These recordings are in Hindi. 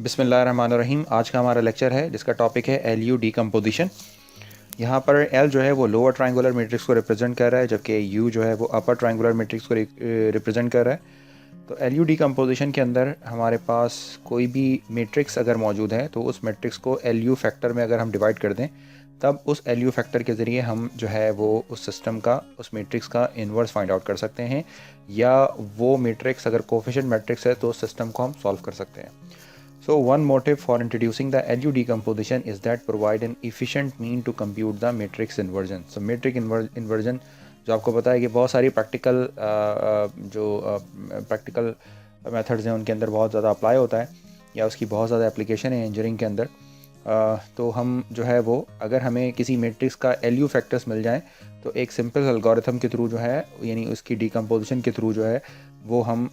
बिस्मिल्लाहिर्रहमानिर्रहीम। आज का हमारा लेक्चर है जिसका टॉपिक है एल यू डीकम्पोजिशन। यहाँ पर एल जो है वो लोअर ट्रायंगुलर मैट्रिक्स को रिप्रेजेंट कर रहा है, जबकि यू जो है वो अपर ट्रायंगुलर मैट्रिक्स को रिप्रेजेंट कर रहा है। तो एल यू डीकम्पोजिशन के अंदर हमारे पास कोई भी मैट्रिक्स अगर मौजूद है तो उस मैट्रिक्स को एल यू फैक्टर में अगर हम डिवाइड कर दें, तब उस एल यू फैक्टर के ज़रिए हम जो है वो उस सिस्टम का, उस मैट्रिक्स का इन्वर्स फाइंड आउट कर सकते हैं, या वो मैट्रिक्स अगर कोफिशिएंट मैट्रिक्स है तो उस सिस्टम को हम सॉल्व कर सकते हैं। So one motive for introducing the LU decomposition is that provide an efficient mean to compute the matrix inversion. So matrix inversion जो आपको पता है कि बहुत सारी प्रैक्टिकल प्रैक्टिकल मेथड्स हैं उनके अंदर बहुत ज़्यादा अप्लाई होता है, या उसकी बहुत ज़्यादा एप्लीकेशन है इंजीनियरिंग के अंदर। तो हम जो है वो अगर हमें किसी मैट्रिक्स का LU फैक्टर्स मिल जाएं तो एक सिंपल एल्गोरिथम के थ्रू जो है, यानी उसकी डिकम्पोजिशन के थ्रू जो है वो हम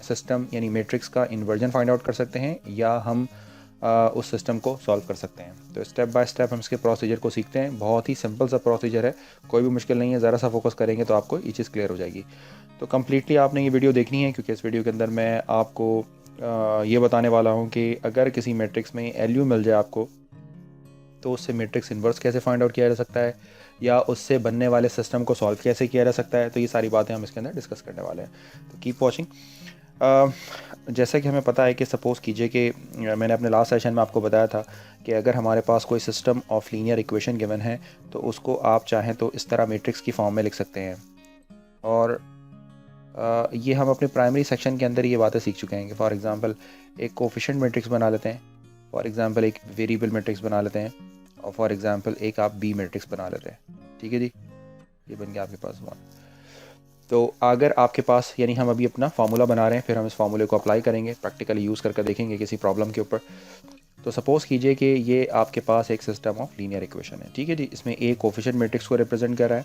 सिस्टम यानी मैट्रिक्स का इन्वर्जन फाइंड आउट कर सकते हैं, या हम उस सिस्टम को सॉल्व कर सकते हैं। तो स्टेप बाय स्टेप हम इसके प्रोसीजर को सीखते हैं। बहुत ही सिंपल सा प्रोसीजर है, कोई भी मुश्किल नहीं है। ज़रा सा फोकस करेंगे तो आपको ये चीज़ क्लियर हो जाएगी। तो कम्प्लीटली आपने ये वीडियो देखनी है, क्योंकि इस वीडियो के अंदर मैं आपको ये बताने वाला हूँ कि अगर किसी मैट्रिक्स में LU मिल जाए आपको, तो उससे मैट्रिक्स इन्वर्स कैसे फाइंड आउट किया जा सकता है, या उससे बनने वाले सिस्टम को सॉल्व कैसे किया जा सकता है। तो ये सारी बातें हम इसके अंदर डिस्कस करने वाले हैं, तो कीप वॉचिंग। जैसा कि हमें पता है कि सपोज़ कीजिए कि मैंने अपने लास्ट सेशन में आपको बताया था कि अगर हमारे पास कोई system of linear equation given है तो उसको आप चाहें तो इस तरह मैट्रिक्स की फॉर्म में लिख सकते हैं। और ये हम अपने प्राइमरी सेक्शन के अंदर ये बातें सीख चुके हैं कि फॉर एग्जांपल एक कोफिशिएंट मैट्रिक्स बना लेते हैं, फॉर एग्जांपल एक वेरिएबल मैट्रिक्स बना लेते हैं, और फॉर एग्जांपल एक आप बी मैट्रिक्स बना लेते हैं। ठीक है जी, ये बन गया आपके पास वन। तो अगर आपके पास, यानी हम अभी अपना फार्मूला बना रहे हैं, फिर हम इस फार्मूले को अप्लाई करेंगे, प्रैक्टिकली यूज़ करके देखेंगे किसी प्रॉब्लम के ऊपर। तो सपोज़ कीजिए कि ये आपके पास एक सिस्टम ऑफ लीनियर इक्वेशन है। ठीक है जी, इसमें ए कोफिशिएंट मैट्रिक्स को रिप्रेजेंट कर रहा है,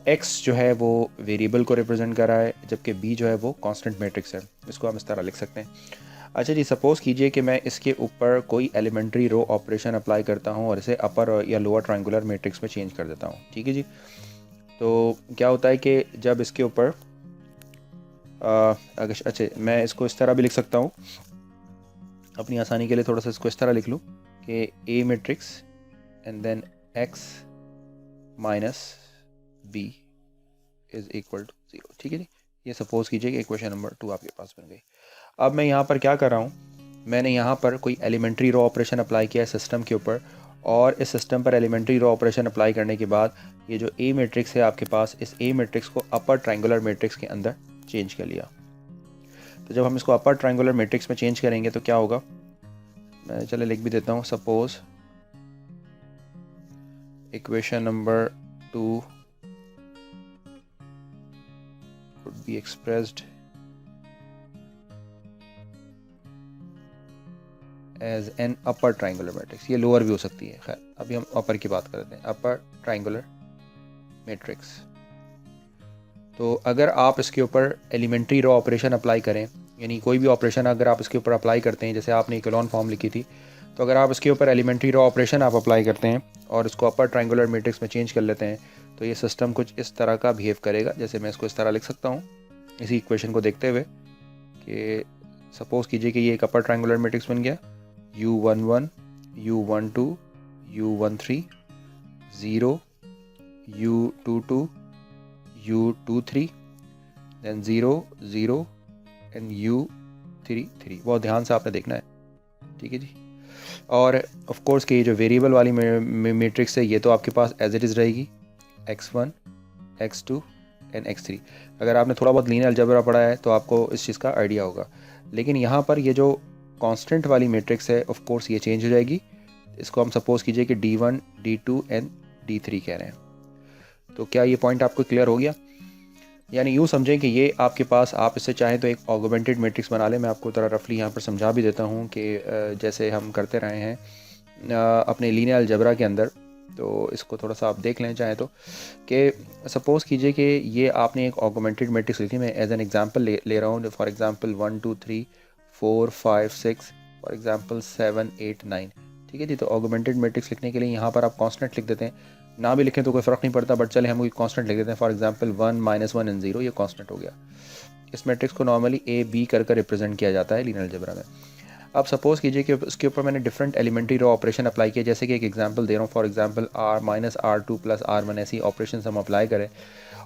एक्स जो है वो वेरिएबल को रिप्रेजेंट कर रहा है, जबकि बी जो है वो कांस्टेंट मैट्रिक्स है। इसको हम इस तरह लिख सकते हैं। अच्छा जी, सपोज़ कीजिए कि मैं इसके ऊपर कोई एलिमेंट्री रो ऑपरेशन अप्लाई करता हूँ और इसे अपर या लोअर ट्रायंगुलर मैट्रिक्स में चेंज कर देता हूँ। ठीक है जी, तो क्या होता है कि जब इसके ऊपर अच्छा, मैं इसको इस तरह भी लिख सकता हूँ अपनी आसानी के लिए। थोड़ा सा इसको इस तरह लिख लूँ कि A matrix and then x minus b is equal to 0। ठीक है जी, ये सपोज कीजिए कि इक्वेशन नंबर 2 आपके पास बन गई। अब मैं यहाँ पर क्या कर रहा हूँ, मैंने यहाँ पर कोई एलिमेंट्री रो ऑपरेशन अप्लाई किया है सिस्टम के ऊपर, और इस सिस्टम पर एलिमेंट्री रो ऑपरेशन अप्लाई करने के बाद ये जो ए मैट्रिक्स है आपके पास, इस ए मैट्रिक्स को अपर ट्रायंगुलर मैट्रिक्स के अंदर चेंज कर लिया। तो जब हम इसको अपर ट्रायंगुलर मैट्रिक्स में चेंज करेंगे तो क्या होगा, मैं चले लिख भी देता हूँ। Suppose equation number 2 could be expressed as an upper triangular matrix। ये लोअर भी हो सकती है, खैर अभी हम अपर की बात करते हैं, अपर ट्रायंगुलर मैट्रिक्स। तो अगर आप इसके ऊपर एलिमेंट्री रो ऑपरेशन अप्लाई करें, यानी कोई भी ऑपरेशन अगर आप इसके ऊपर अप्लाई करते हैं, जैसे आपने इकोलॉन फॉर्म लिखी थी, तो अगर आप इसके ऊपर एलिमेंट्री रो ऑपरेशन आप अप्लाई करते हैं और इसको अपर ट्रायंगुलर मैट्रिक्स में चेंज कर लेते हैं, तो ये सिस्टम कुछ इस तरह का बिहेव करेगा। जैसे मैं इसको इस तरह लिख सकता हूँ इसी इक्वेशन को देखते हुए कि सपोज़ कीजिए कि ये एक अपर ट्रायंगुलर मैट्रिक्स बन गया, U11, U12, U13, 0, U22, U23, then 0, 0 and U33। बहुत ध्यान से आपने देखना है। ठीक है जी, और ऑफ कोर्स कि ये जो वेरिएबल वाली मैट्रिक्स है ये तो आपके पास एज इट इज़ रहेगी, x1, x2 एंड x3। अगर आपने थोड़ा बहुत लीनियर अलजेब्रा पढ़ा है तो आपको इस चीज़ का आइडिया होगा। लेकिन यहाँ पर ये जो कांस्टेंट वाली मैट्रिक्स है, ऑफ कोर्स ये चेंज हो जाएगी। इसको हम सपोज कीजिए कि D1, D2 एंड D3 कह रहे हैं। तो क्या ये पॉइंट आपको क्लियर हो गया? यानी यूँ समझें कि ये आपके पास, आप इससे चाहें तो एक ऑगमेंटेड मैट्रिक्स बना लें। मैं आपको ज़रा रफली यहाँ पर समझा भी देता हूँ कि जैसे हम करते रहे हैं अपने लीनियर अलजेब्रा के अंदर। तो इसको थोड़ा सा आप देख लें चाहें तो, कि सपोज़ कीजिए कि ये आपने एक ऑगमेंटेड मैट्रिक्स लिखी। मैं एज एन एग्जांपल ले रहा हूँ, फॉर एग्जांपल 1 2 3 4 5 6, फॉर एग्जांपल 7 8 9। ठीक है जी, तो ऑगमेंटेड मैट्रिक्स लिखने के लिए यहाँ पर आप कांस्टेंट लिख देते हैं, ना भी लिखें तो कोई फ़र्क नहीं पड़ता, बट चले हम कोई कांस्टेंट लिख देते हैं। फॉर एग्जांपल 1 -1 एंड 0, ये कांस्टेंट हो गया। इस मैट्रिक्स को नॉर्मली ए बी कर रिप्रेजेंट किया जाता है लीनियर अलजेब्रा में। अब सपोज़ कीजिए कि उसके ऊपर मैंने different elementary row operation apply किया, जैसे कि एक एग्जांपल दे रहा हूँ, फॉर एग्जांपल R-R2 + R1 ऐसी ऑपरेशन हम अप्लाई करें,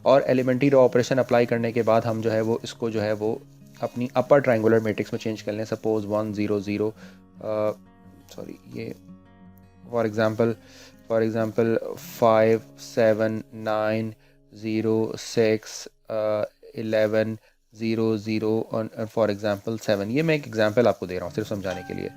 और एलिमेंट्री रो ऑपरेशन अप्लाई करने के बाद हम जो है वो इसको जो है वो अपनी अपर ट्रायंगुलर मैट्रिक्स में चेंज कर लें। सपोज़ 1 0 0 सॉरी ये फॉर एग्ज़ाम्पल 5 7 9 0 6 11 0 0 और फॉर एग्ज़ाम्पल 7। ये मैं एक एग्ज़ाम्पल आपको दे रहा हूँ सिर्फ समझाने के लिए,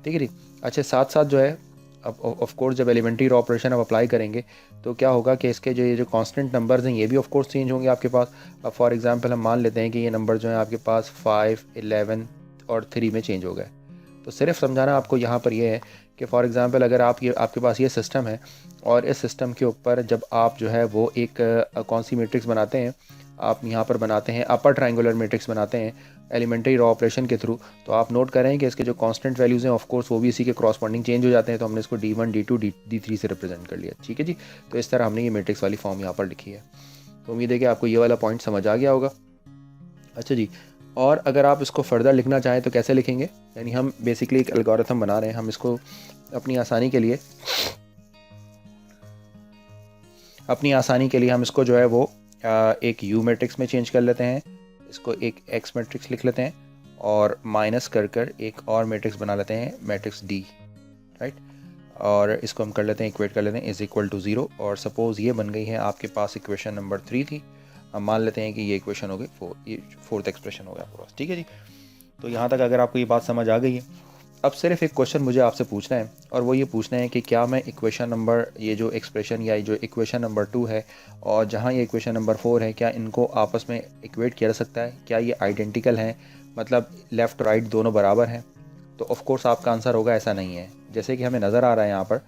ठीक है जी। अच्छा, साथ साथ जो है अब ऑफ कोर्स जब एलिमेंट्री रो ऑपरेशन आप अप्लाई करेंगे तो क्या होगा कि इसके जो ये जो कांस्टेंट नंबर्स हैं ये भी ऑफ कोर्स चेंज होंगे आपके पास। अब फॉर एग्जांपल हम मान लेते हैं कि ये नंबर जो है आपके पास 5 11 और 3 में चेंज हो गए। तो सिर्फ समझाना आपको यहाँ पर ये है कि फॉर एग्जांपल अगर आपके पास ये सिस्टम है और इस सिस्टम के ऊपर जब आप जो है वो एक कौन सी मैट्रिक्स बनाते हैं, आप यहाँ पर बनाते हैं अपर ट्रायंगुलर मैट्रिक्स बनाते हैं एलिमेंट्री रो ऑपरेशन के थ्रू, तो आप नोट करें कि इसके जो कांस्टेंट वैल्यूज़ हैं ऑफ कोर्स वो भी इसी के क्रॉसपॉन्डिंग चेंज हो जाते हैं। तो हमने इसको D1 D2 D3 से रिप्रेजेंट कर लिया, ठीक है जी। तो इस तरह हमने ये मैट्रिक्स वाली फॉर्म यहाँ पर लिखी है। तो उम्मीद है कि आपको ये वाला पॉइंट समझ आ गया होगा। अच्छा जी, और अगर आप इसको फर्दर लिखना चाहें तो कैसे लिखेंगे, यानी हम बेसिकली एक एल्गोरिथम बना रहे हैं, हम इसको अपनी आसानी के लिए हम इसको जो है वो एक U मैट्रिक्स में चेंज कर लेते हैं, इसको एक X मैट्रिक्स लिख लेते हैं और माइनस कर एक और मैट्रिक्स बना लेते हैं मैट्रिक्स D, राइट। और इसको हम कर लेते हैं इक्वेट कर लेते हैं इज इक्वल टू 0। और सपोज़ ये बन गई है आपके पास इक्वेशन नंबर 3 थी, हम मान लेते हैं कि ये इक्वेशन हो गई 4, ये 4th एक्सप्रेशन हो गया आपके पास, ठीक है जी। तो यहाँ तक अगर आपको ये बात समझ आ गई है, अब सिर्फ एक क्वेश्चन मुझे आपसे पूछना है, और वो ये पूछना है कि क्या मैं इक्वेशन नंबर ये जो एक्सप्रेशन या जो इक्वेशन नंबर 2 है और जहाँ ये इक्वेशन नंबर 4 है, क्या इनको आपस में इक्वेट किया जा सकता है, क्या ये आइडेंटिकल हैं, मतलब लेफ़्ट राइट दोनों बराबर हैं। तो ऑफ कोर्स आपका आंसर होगा ऐसा नहीं है। जैसे कि हमें नज़र आ रहा है यहाँ पर,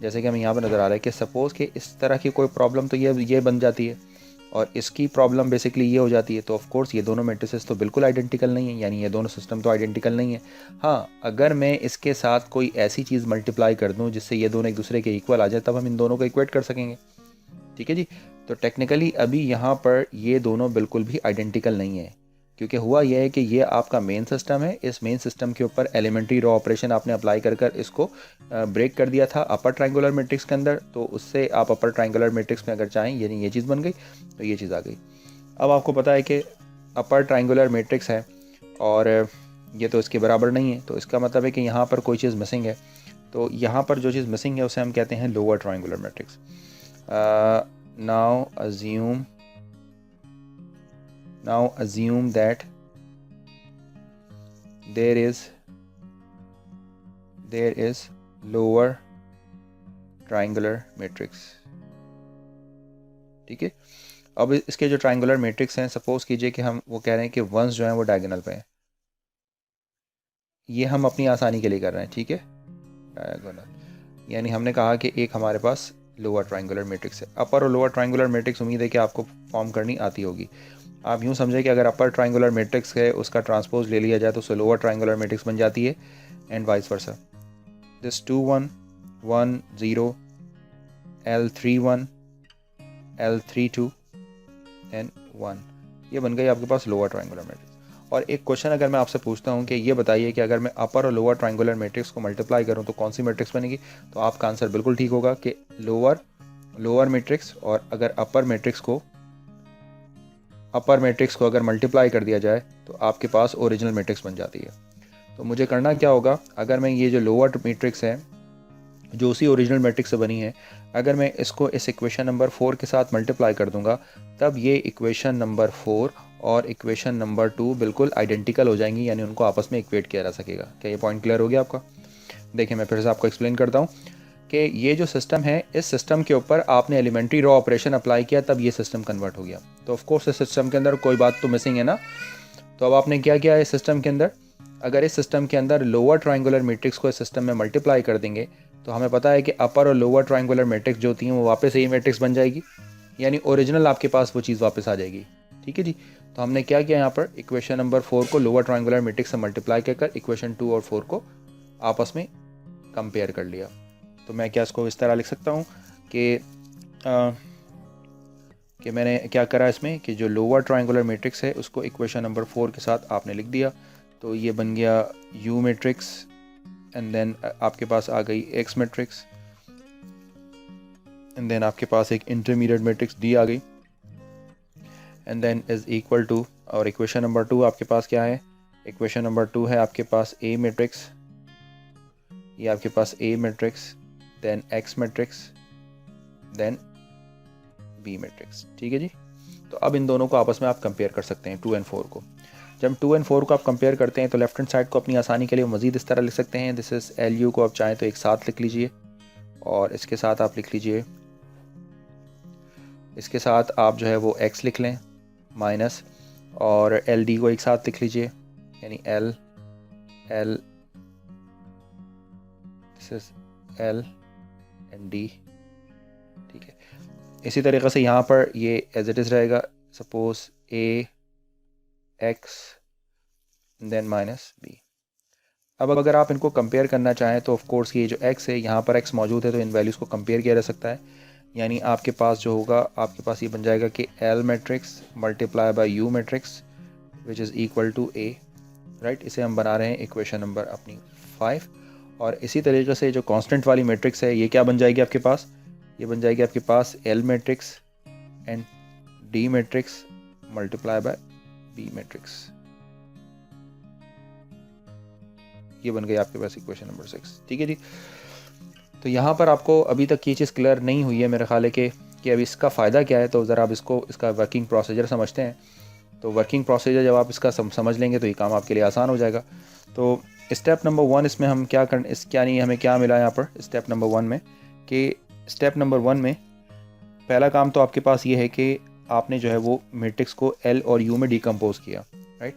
नज़र आ रहा है कि सपोज़ कि इस तरह की कोई प्रॉब्लम तो ये बन जाती है और इसकी प्रॉब्लम बेसिकली ये हो जाती है, तो ऑफ कोर्स ये दोनों मैट्रिसेस तो बिल्कुल आइडेंटिकल नहीं है, यानी ये दोनों सिस्टम तो आइडेंटिकल नहीं है। हाँ, अगर मैं इसके साथ कोई ऐसी चीज़ मल्टीप्लाई कर दूं जिससे ये दोनों एक दूसरे के इक्वल आ जाए, तब हम इन दोनों को इक्वेट कर सकेंगे, ठीक है जी। तो टेक्निकली अभी यहाँ पर ये दोनों बिल्कुल भी आइडेंटिकल नहीं है, क्योंकि हुआ यह है कि ये आपका मेन सिस्टम है, इस मेन सिस्टम के ऊपर एलिमेंट्री रो ऑपरेशन आपने अप्लाई कर इसको ब्रेक कर दिया था अपर ट्रायंगुलर मैट्रिक्स के अंदर, तो उससे आप अपर ट्रायंगुलर मैट्रिक्स में अगर चाहें यानी ये चीज़ बन गई, तो ये चीज़ आ गई। अब आपको पता है कि अपर ट्रायंगुलर मैट्रिक्स है और ये तो इसके बराबर नहीं है, तो इसका मतलब है कि यहाँ पर कोई चीज़ मिसिंग है। तो यहाँ पर जो चीज़ मिसिंग है उसे हम कहते हैं lower triangular matrix. now assume that there is lower triangular matrix, ठीक है। अब इसके जो ट्रायंगुलर मैट्रिक्स हैं, सपोज कीजिए कि हम वो कह रहे हैं कि वंस जो हैं वो डायगोनल पे हैं, ये हम अपनी आसानी के लिए कर रहे हैं, ठीक है। डायगोनल यानी हमने कहा कि एक हमारे पास लोअर ट्रायंगुलर मैट्रिक्स है। अपर और लोअर ट्रायंगुलर मैट्रिक्स उम्मीद है कि आपको फॉर्म करनी आती होगी। आप यूँ समझें कि अगर अपर ट्रायंगुलर मैट्रिक्स है उसका ट्रांसपोज ले लिया जाए तो उससे लोअर ट्रायंगुलर मैट्रिक्स बन जाती है, and vice versa. This 2 1 1 0 L3 1 L3 2 and 1, ये बन गई आपके पास लोअर ट्रायंगुलर मैट्रिक्स। और एक क्वेश्चन अगर मैं आपसे पूछता हूँ कि ये बताइए कि अगर मैं अपर और लोअर ट्रायंगुलर मैट्रिक्स को मल्टीप्लाई करूँ तो कौन सी मैट्रिक्स बनेगी, तो आपका आंसर बिल्कुल ठीक होगा कि लोअर मैट्रिक्स, और अगर अपर मैट्रिक्स को अगर मल्टीप्लाई कर दिया जाए तो आपके पास ओरिजिनल मैट्रिक्स बन जाती है। तो मुझे करना क्या होगा, अगर मैं ये जो लोअर मैट्रिक्स है जो उसी ओरिजिनल मैट्रिक्स से बनी है, अगर मैं इसको इस इक्वेशन नंबर 4 के साथ मल्टीप्लाई कर दूंगा, तब ये इक्वेशन नंबर 4 और इक्वेशन नंबर 2 बिल्कुल आइडेंटिकल हो जाएंगी, यानी उनको आपस में इक्वेट किया जा सकेगा। क्या ये पॉइंट क्लियर हो गया आपका? देखिए मैं फिर से आपको एक्सप्लेन करता हूँ कि ये जो सिस्टम है, इस सिस्टम के ऊपर आपने एलिमेंट्री रो ऑपरेशन अप्लाई किया, तब ये सिस्टम कन्वर्ट हो गया। तो ऑफकोर्स इस सिस्टम के अंदर कोई बात तो मिसिंग है ना। तो अब आपने क्या किया इस सिस्टम के अंदर, अगर इस सिस्टम के अंदर लोअर ट्रायंगुलर मैट्रिक्स को इस सिस्टम में मल्टीप्लाई कर देंगे, तो हमें पता है कि अपर और लोअर ट्रायंगुलर मैट्रिक्स जो होती हैं वो वापस यही मैट्रिक्स बन जाएगी, यानी ओरिजिनल आपके पास वो चीज़ वापस आ जाएगी, ठीक है जी। तो हमने क्या किया यहाँ पर, इक्वेशन नंबर 4 को लोअर ट्रायंगुलर मैट्रिक्स से मल्टीप्लाई कर इक्वेशन 2 और 4 को आपस में कंपेयर कर लिया। तो मैं क्या इसको इस तरह लिख सकता हूँ कि मैंने क्या करा इसमें कि जो लोअर ट्रायंगुलर मैट्रिक्स है उसको इक्वेशन नंबर 4 के साथ आपने लिख दिया, तो ये बन गया U मैट्रिक्स, एंड देन आपके पास आ गई X मैट्रिक्स, एंड देन आपके पास एक इंटरमीडिएट मैट्रिक्स D आ गई, and then is equal to, और इक्वेशन नंबर 2 आपके पास क्या है? इक्वेशन नंबर 2 है आपके पास A मैट्रिक्स, ये आपके पास A matrix, then X matrix, then B matrix. ठीक है जी। तो अब इन दोनों को आपस में आप कंपेयर कर सकते हैं 2 एंड 4 को। जब 2 एंड 4 को आप कंपेयर करते हैं तो लेफ्ट हैंड साइड को अपनी आसानी के लिए मज़ीद इस तरह लिख सकते हैं, दिस इज़ LU को आप चाहें तो एक साथ लिख लीजिए, और इसके साथ आप लिख लीजिए, इसके साथ आप जो है वो X लिख लें माइनस, और LD को एक साथ लिख लीजिए, यानी L this is L and D। ठीक है, इसी तरीक़े से यहाँ पर ये एज इट इज़ रहेगा, suppose A X then minus B। अब अगर आप इनको कंपेयर करना चाहें तो ऑफ कोर्स ये जो X है, यहाँ पर X मौजूद है तो इन वैल्यूज़ को कंपेयर किया जा सकता है, यानी आपके पास जो होगा, आपके पास ये बन जाएगा कि L matrix multiply by U matrix which is equal to A, right. इसे हम बना रहे हैं इक्वेशन नंबर अपनी 5। और इसी तरीके से जो कांस्टेंट वाली मैट्रिक्स है, ये क्या बन जाएगी आपके पास? ये बन जाएगी आपके पास L matrix and D matrix multiply bye B matrix. ये बन गई आपके पास इक्वेशन नंबर 6। ठीक है जी। तो यहाँ पर आपको अभी तक ये चीज़ क्लियर नहीं हुई है मेरे ख्याल है कि अब इसका फ़ायदा क्या है, तो ज़रा आप इसका वर्किंग प्रोसीजर समझते हैं। तो वर्किंग प्रोसीजर जब आप इसका समझ लेंगे तो ये काम आपके लिए आसान हो जाएगा। तो स्टेप नंबर 1 इसमें हम हमें क्या मिला यहाँ पर स्टेप नंबर 1 में, कि स्टेप नंबर 1 में पहला काम तो आपके पास ये है कि आपने जो है वो मैट्रिक्स को L और U में डिकम्पोज किया, राइट।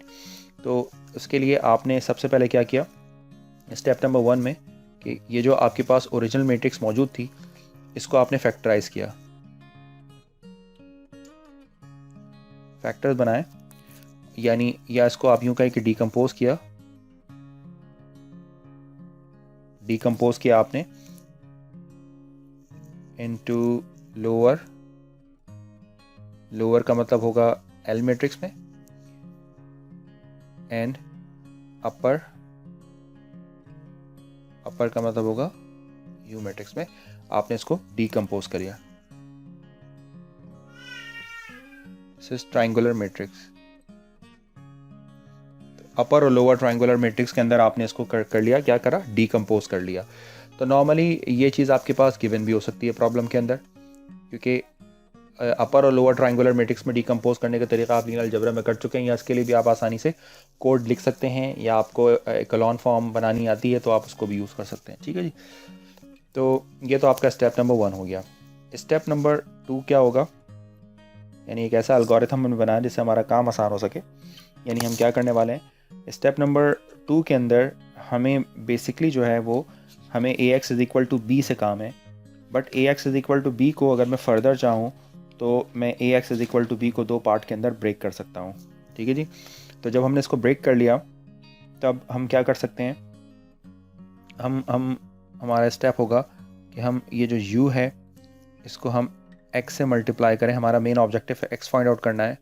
तो उसके लिए आपने सबसे पहले क्या किया स्टेप नंबर 1 में, कि ये जो आपके पास ओरिजिनल मैट्रिक्स मौजूद थी इसको आपने फैक्टराइज किया, फैक्टर्स बनाए, यानी या इसको आप यूं कहें कि डिकम्पोज किया आपने इनटू लोअर का मतलब होगा L मैट्रिक्स में, एंड अपर का मतलब होगा U मैट्रिक्स में। आपने इसको डिकम्पोज कर दिया, दिस इज ट्रायंगुलर मैट्रिक्स। अपर और लोअर ट्रायंगुलर मैट्रिक्स के अंदर आपने इसको कर लिया, क्या करा, डिकम्पोज कर लिया। तो नॉर्मली ये चीज़ आपके पास गिवन भी हो सकती है प्रॉब्लम के अंदर, क्योंकि अपर और लोअर ट्रायंगुलर मैट्रिक्स में डिकम्पोज करने का तरीका आप लीनियर अलजेब्रा में कर चुके हैं, या इसके लिए भी आप आसानी से कोड लिख सकते हैं, या आपको इकोलॉन फॉर्म बनानी आती है तो आप उसको भी यूज़ कर सकते हैं। ठीक है जी। तो ये तो आपका स्टेप नंबर 1 हो गया। स्टेप नंबर 2 क्या होगा, यानी एक ऐसा एल्गोरिथम हमने बनाया जिससे हमारा काम आसान हो सके। यानी हम क्या करने वाले हैं, स्टेप नंबर 2 के अंदर हमें बेसिकली जो है वो हमें AX is equal to B से काम है, but AX is equal to B को अगर मैं फर्दर चाहूँ तो मैं AX is equal to B को 2 पार्ट के अंदर ब्रेक कर सकता हूँ। ठीक है जी। तो जब हमने इसको ब्रेक कर लिया तब हम क्या कर सकते हैं, हमारा स्टेप होगा कि हम ये जो U है इसको हम X से मल्टीप्लाई करें। हमारा मेन ऑब्जेक्टिव है X फाइंड आउट करना है,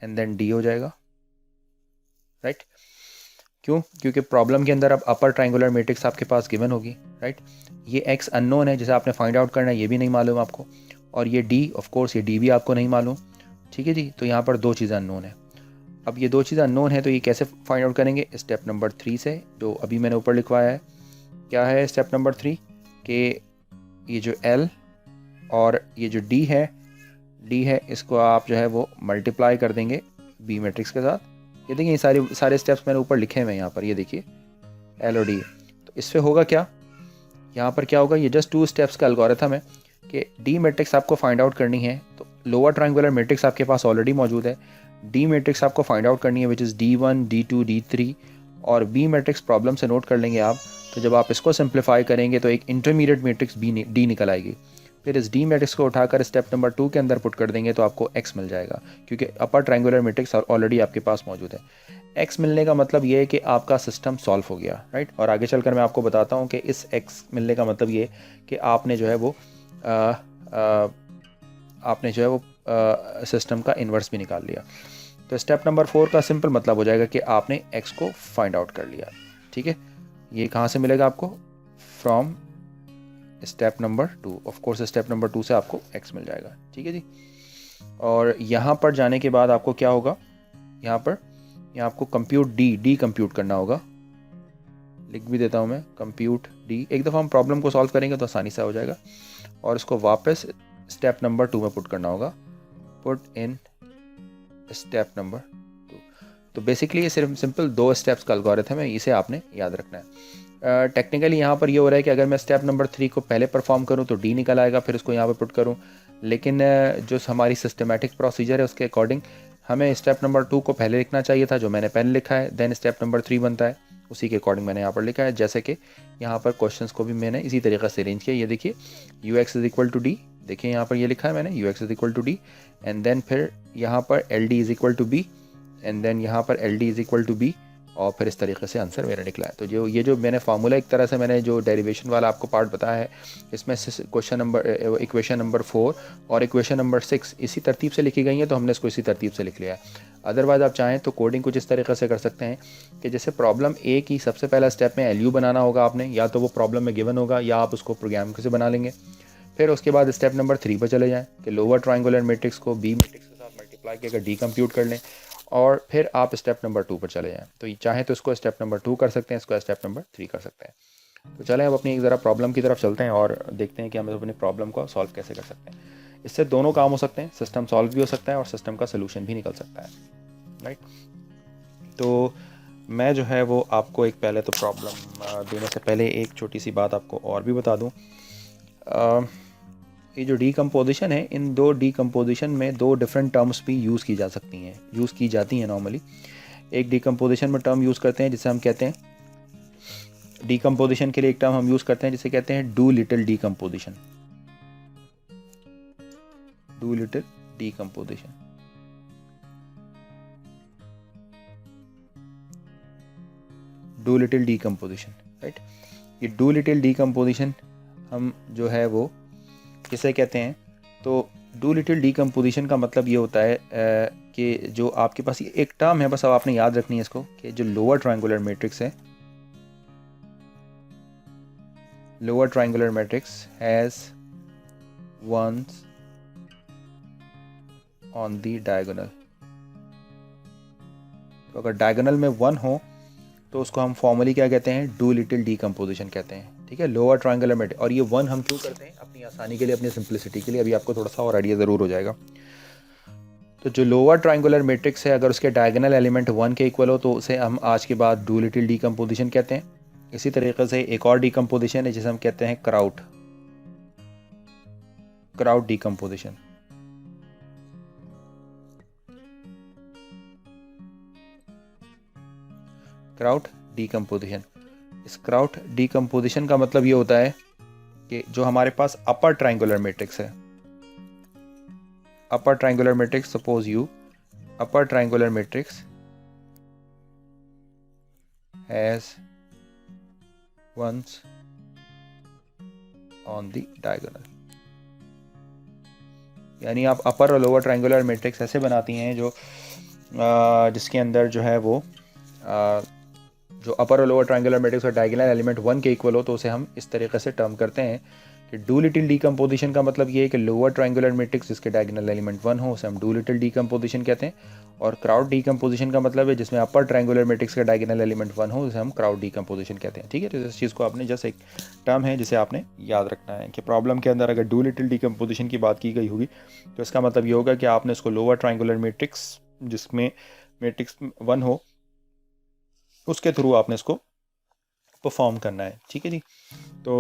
एंड देन D हो जाएगा, राइट। क्यों? क्योंकि प्रॉब्लम के अंदर अब अपर ट्रायंगुलर मैट्रिक्स आपके पास गिवन होगी, राइट। ये X अननोन है जिसे आपने फाइंड आउट करना है, ये भी नहीं मालूम आपको, और ये D ऑफ कोर्स ये D भी आपको नहीं मालूम। ठीक है जी। तो यहाँ पर 2 चीज़ें अननोन है। अब ये 2 चीज़ें अननोन है तो ये कैसे फाइंड आउट करेंगे, स्टेप नंबर 3 से, जो अभी मैंने ऊपर लिखवाया है। क्या है स्टेप नंबर 3, कि ये जो L और ये जो D है इसको आप जो है वो मल्टीप्लाई कर देंगे B मैट्रिक्स के साथ। ये देखिए ये सारे स्टेप्स मैंने ऊपर लिखे हुए हैं यहाँ पर, ये देखिए L और D। तो इससे होगा क्या, यहाँ पर क्या होगा, ये जस्ट 2 स्टेप्स का एल्गोरिथम है कि D मैट्रिक्स आपको फाइंड आउट करनी है, तो लोअर ट्रायंगुलर मैट्रिक्स आपके पास ऑलरेडी मौजूद है, D मैट्रिक्स आपको फाइंड आउट करनी है which is D1 D2 D3, और B मैट्रिक्स प्रॉब्लम से नोट कर लेंगे आप। तो जब आप इसको सिंप्लीफाई करेंगे तो एक इंटरमीडिएट मैट्रिक्स D निकल आएगी। फिर इस D मैट्रिक्स को उठाकर स्टेप नंबर 2 के अंदर पुट कर देंगे तो आपको X मिल जाएगा, क्योंकि अपर ट्रायंगुलर मैट्रिक्स ऑलरेडी आपके पास मौजूद है। X मिलने का मतलब ये है कि आपका सिस्टम सॉल्व हो गया, राइट। और आगे चलकर मैं आपको बताता हूँ कि इस X मिलने का मतलब ये कि आपने जो है वो सिस्टम का इन्वर्स भी निकाल लिया। तो स्टेप नंबर 4 का सिंपल मतलब हो जाएगा कि आपने x को फाइंड आउट कर लिया। ठीक है, ये कहाँ से मिलेगा आपको? From step number 2। Of course step number 2 से आपको x मिल जाएगा। ठीक है जी। और यहाँ पर जाने के बाद आपको क्या होगा, यहाँ आपको कंप्यूट डी कंप्यूट करना होगा। लिख भी देता हूँ मैं, कंप्यूट डी। एक दफ़ा हम प्रॉब्लम को सॉल्व करेंगे तो आसानी से हो जाएगा। और इसको वापस स्टेप नंबर 2 में पुट करना होगा। Put in step number 2। तो बेसिकली ये सिर्फ सिंपल 2 स्टेप्स का एल्गोरिथम है, इसे आपने याद रखना है। टेक्निकली यहाँ पर ये हो रहा है कि अगर मैं स्टेप नंबर 3 को पहले परफॉर्म करूँ तो डी निकल आएगा, फिर उसको यहाँ पर पुट करूँ। लेकिन जो हमारी सिस्टमेटिक प्रोसीजर है उसके अकॉर्डिंग हमें स्टेप नंबर 2 को पहले लिखना चाहिए था, जो मैंने पहले लिखा है। देन स्टेप नंबर 3 बनता है, उसी के अकॉर्डिंग मैंने यहाँ पर लिखा है। जैसे कि यहाँ पर क्वेश्चंस को भी मैंने इसी तरीके से अरेंज किया। ये देखिए ux is equal to D, देखिए यहाँ पर ये लिखा है मैंने ux is equal to D, and then फिर यहाँ पर L D is equal to B, and then यहाँ पर L D is equal to B, और फिर इस तरीके से आंसर मेरा निकला है। तो जो मैंने फार्मूला एक तरह से मैंने जो डेरिवेशन वाला आपको पार्ट बताया है, इसमें क्वेश्चन नंबर इक्वेशन नंबर 4 और इक्वेशन नंबर 6 इसी तरतीब से लिखी गई हैं, तो हमने इसको इसी तरतीब से लिख लिया है। अदरवाइज़ आप चाहें तो कोडिंग कुछ इस तरीके से कर सकते हैं कि जैसे प्रॉब्लम ए की सबसे पहला स्टेप में एल बनाना होगा आपने, या तो वो प्रॉब्लम में गिवन होगा या आप उसको प्रोग्राम से बना लेंगे। फिर उसके बाद स्टेप नंबर 3 पर चले जाएँ कि लोअर ट्रायंगुलर मैट्रिक्स को बी मैट्रिक्स के साथ मल्टीप्लाई करके डी कंप्यूट कर लें, और फिर आप स्टेप नंबर 2 पर चले जाएँ। तो चाहे तो इसको स्टेप नंबर 2 कर सकते हैं, इसको स्टेप नंबर 3 कर सकते हैं। तो चलें अब अपनी एक ज़रा प्रॉब्लम की तरफ चलते हैं और देखते हैं कि हम अपनी प्रॉब्लम को सॉल्व कैसे कर सकते हैं। इससे दोनों काम हो सकते हैं, सिस्टम सॉल्व भी हो सकता है और सिस्टम का सोल्यूशन भी निकल सकता है, राइट। तो मैं जो है वो आपको एक पहले तो प्रॉब्लम देने से पहले एक छोटी सी बात आपको और भी बता दूँ। ये जो डीकम्पोजिशन है, इन 2 डीकम्पोजिशन में 2 डिफरेंट टर्म्स भी यूज़ की जाती हैं नॉर्मली। एक डीकम्पोजिशन में टर्म यूज़ करते हैं जिसे हम कहते हैं, डीकम्पोजिशन के लिए एक टर्म हम यूज़ करते हैं जिसे कहते हैं do little decomposition. Do little decomposition, do little decomposition, right. ये डू लिटिल डीकम्पोजिशन हम जो है वो किसे कहते हैं? तो डू लिटिल डीकम्पोजिशन का मतलब ये होता है कि जो आपके पास ये एक टर्म है, बस अब आपने याद रखनी है इसको, कि जो लोअर ट्रायंगुलर मैट्रिक्स है, lower triangular matrix has ones on the diagonal. तो अगर डायगोनल में 1 हो तो उसको हम फॉर्मली क्या कहते हैं? डू लिटिल डीकम्पोजिशन कहते हैं। ठीक है, लोअर ट्रायंगुलर मैट्रिक्स। और ये 1 हम क्यों करते हैं? अपनी आसानी के लिए, अपनी सिंप्लिसिटी के लिए। अभी आपको थोड़ा सा और आइडिया ज़रूर हो जाएगा। तो जो लोअर ट्रायंगुलर मैट्रिक्स है, अगर उसके डायगोनल एलिमेंट 1 के इक्वल हो तो उसे हम आज के बाद डू लिटिल डीकम्पोजिशन कहते हैं। इसी तरीके से एक और डीकम्पोजिशन है जिसे हम कहते हैं क्राउट डीकम्पोजिशन। क्राउट डीकम्पोजिशन, इस क्राउट डीकम्पोजिशन का मतलब ये होता है कि जो हमारे पास अपर ट्रायंगुलर मैट्रिक्स है, upper triangular matrix, suppose U upper triangular matrix has ones on the diagonal. यानी आप अपर और लोअर ट्रायंगुलर मैट्रिक्स ऐसे बनाती हैं जो जिसके अंदर जो है वो जो अपर और लोअर ट्रायंगुलर मैट्रिक्स और डायगोनल एलिमेंट 1 के इक्वल हो, तो उसे हम इस तरीके से टर्म करते हैं कि डू लिटिल डीकम्पोजिशन का मतलब ये है कि लोअर ट्रायंगुलर मैट्रिक्स जिसके डायगोनल एलिमेंट 1 हो उसे हम डू लिटिल डीकम्पोजिशन कहते हैं। और क्राउड डीकम्पोजिशन का मतलब है जिसमें अपर ट्रायंगुलर मैट्रिक्स का डायगोनल एलिमेंट 1 हो उसे हम क्राउड डीकम्पोजिशन कहते हैं। ठीक है, तो इस चीज़ को आपने जस्ट एक टर्म है जिसे आपने याद रखना है कि प्रॉब्लम के अंदर अगर डू लिटिल डीकम्पोजिशन की बात की गई होगी तो इसका मतलब ये होगा कि आपने उसको लोअर ट्रायंगुलर मैट्रिक्स जिसमें मैट्रिक्स 1 हो उसके थ्रू आपने इसको परफॉर्म करना है। ठीक है जी। तो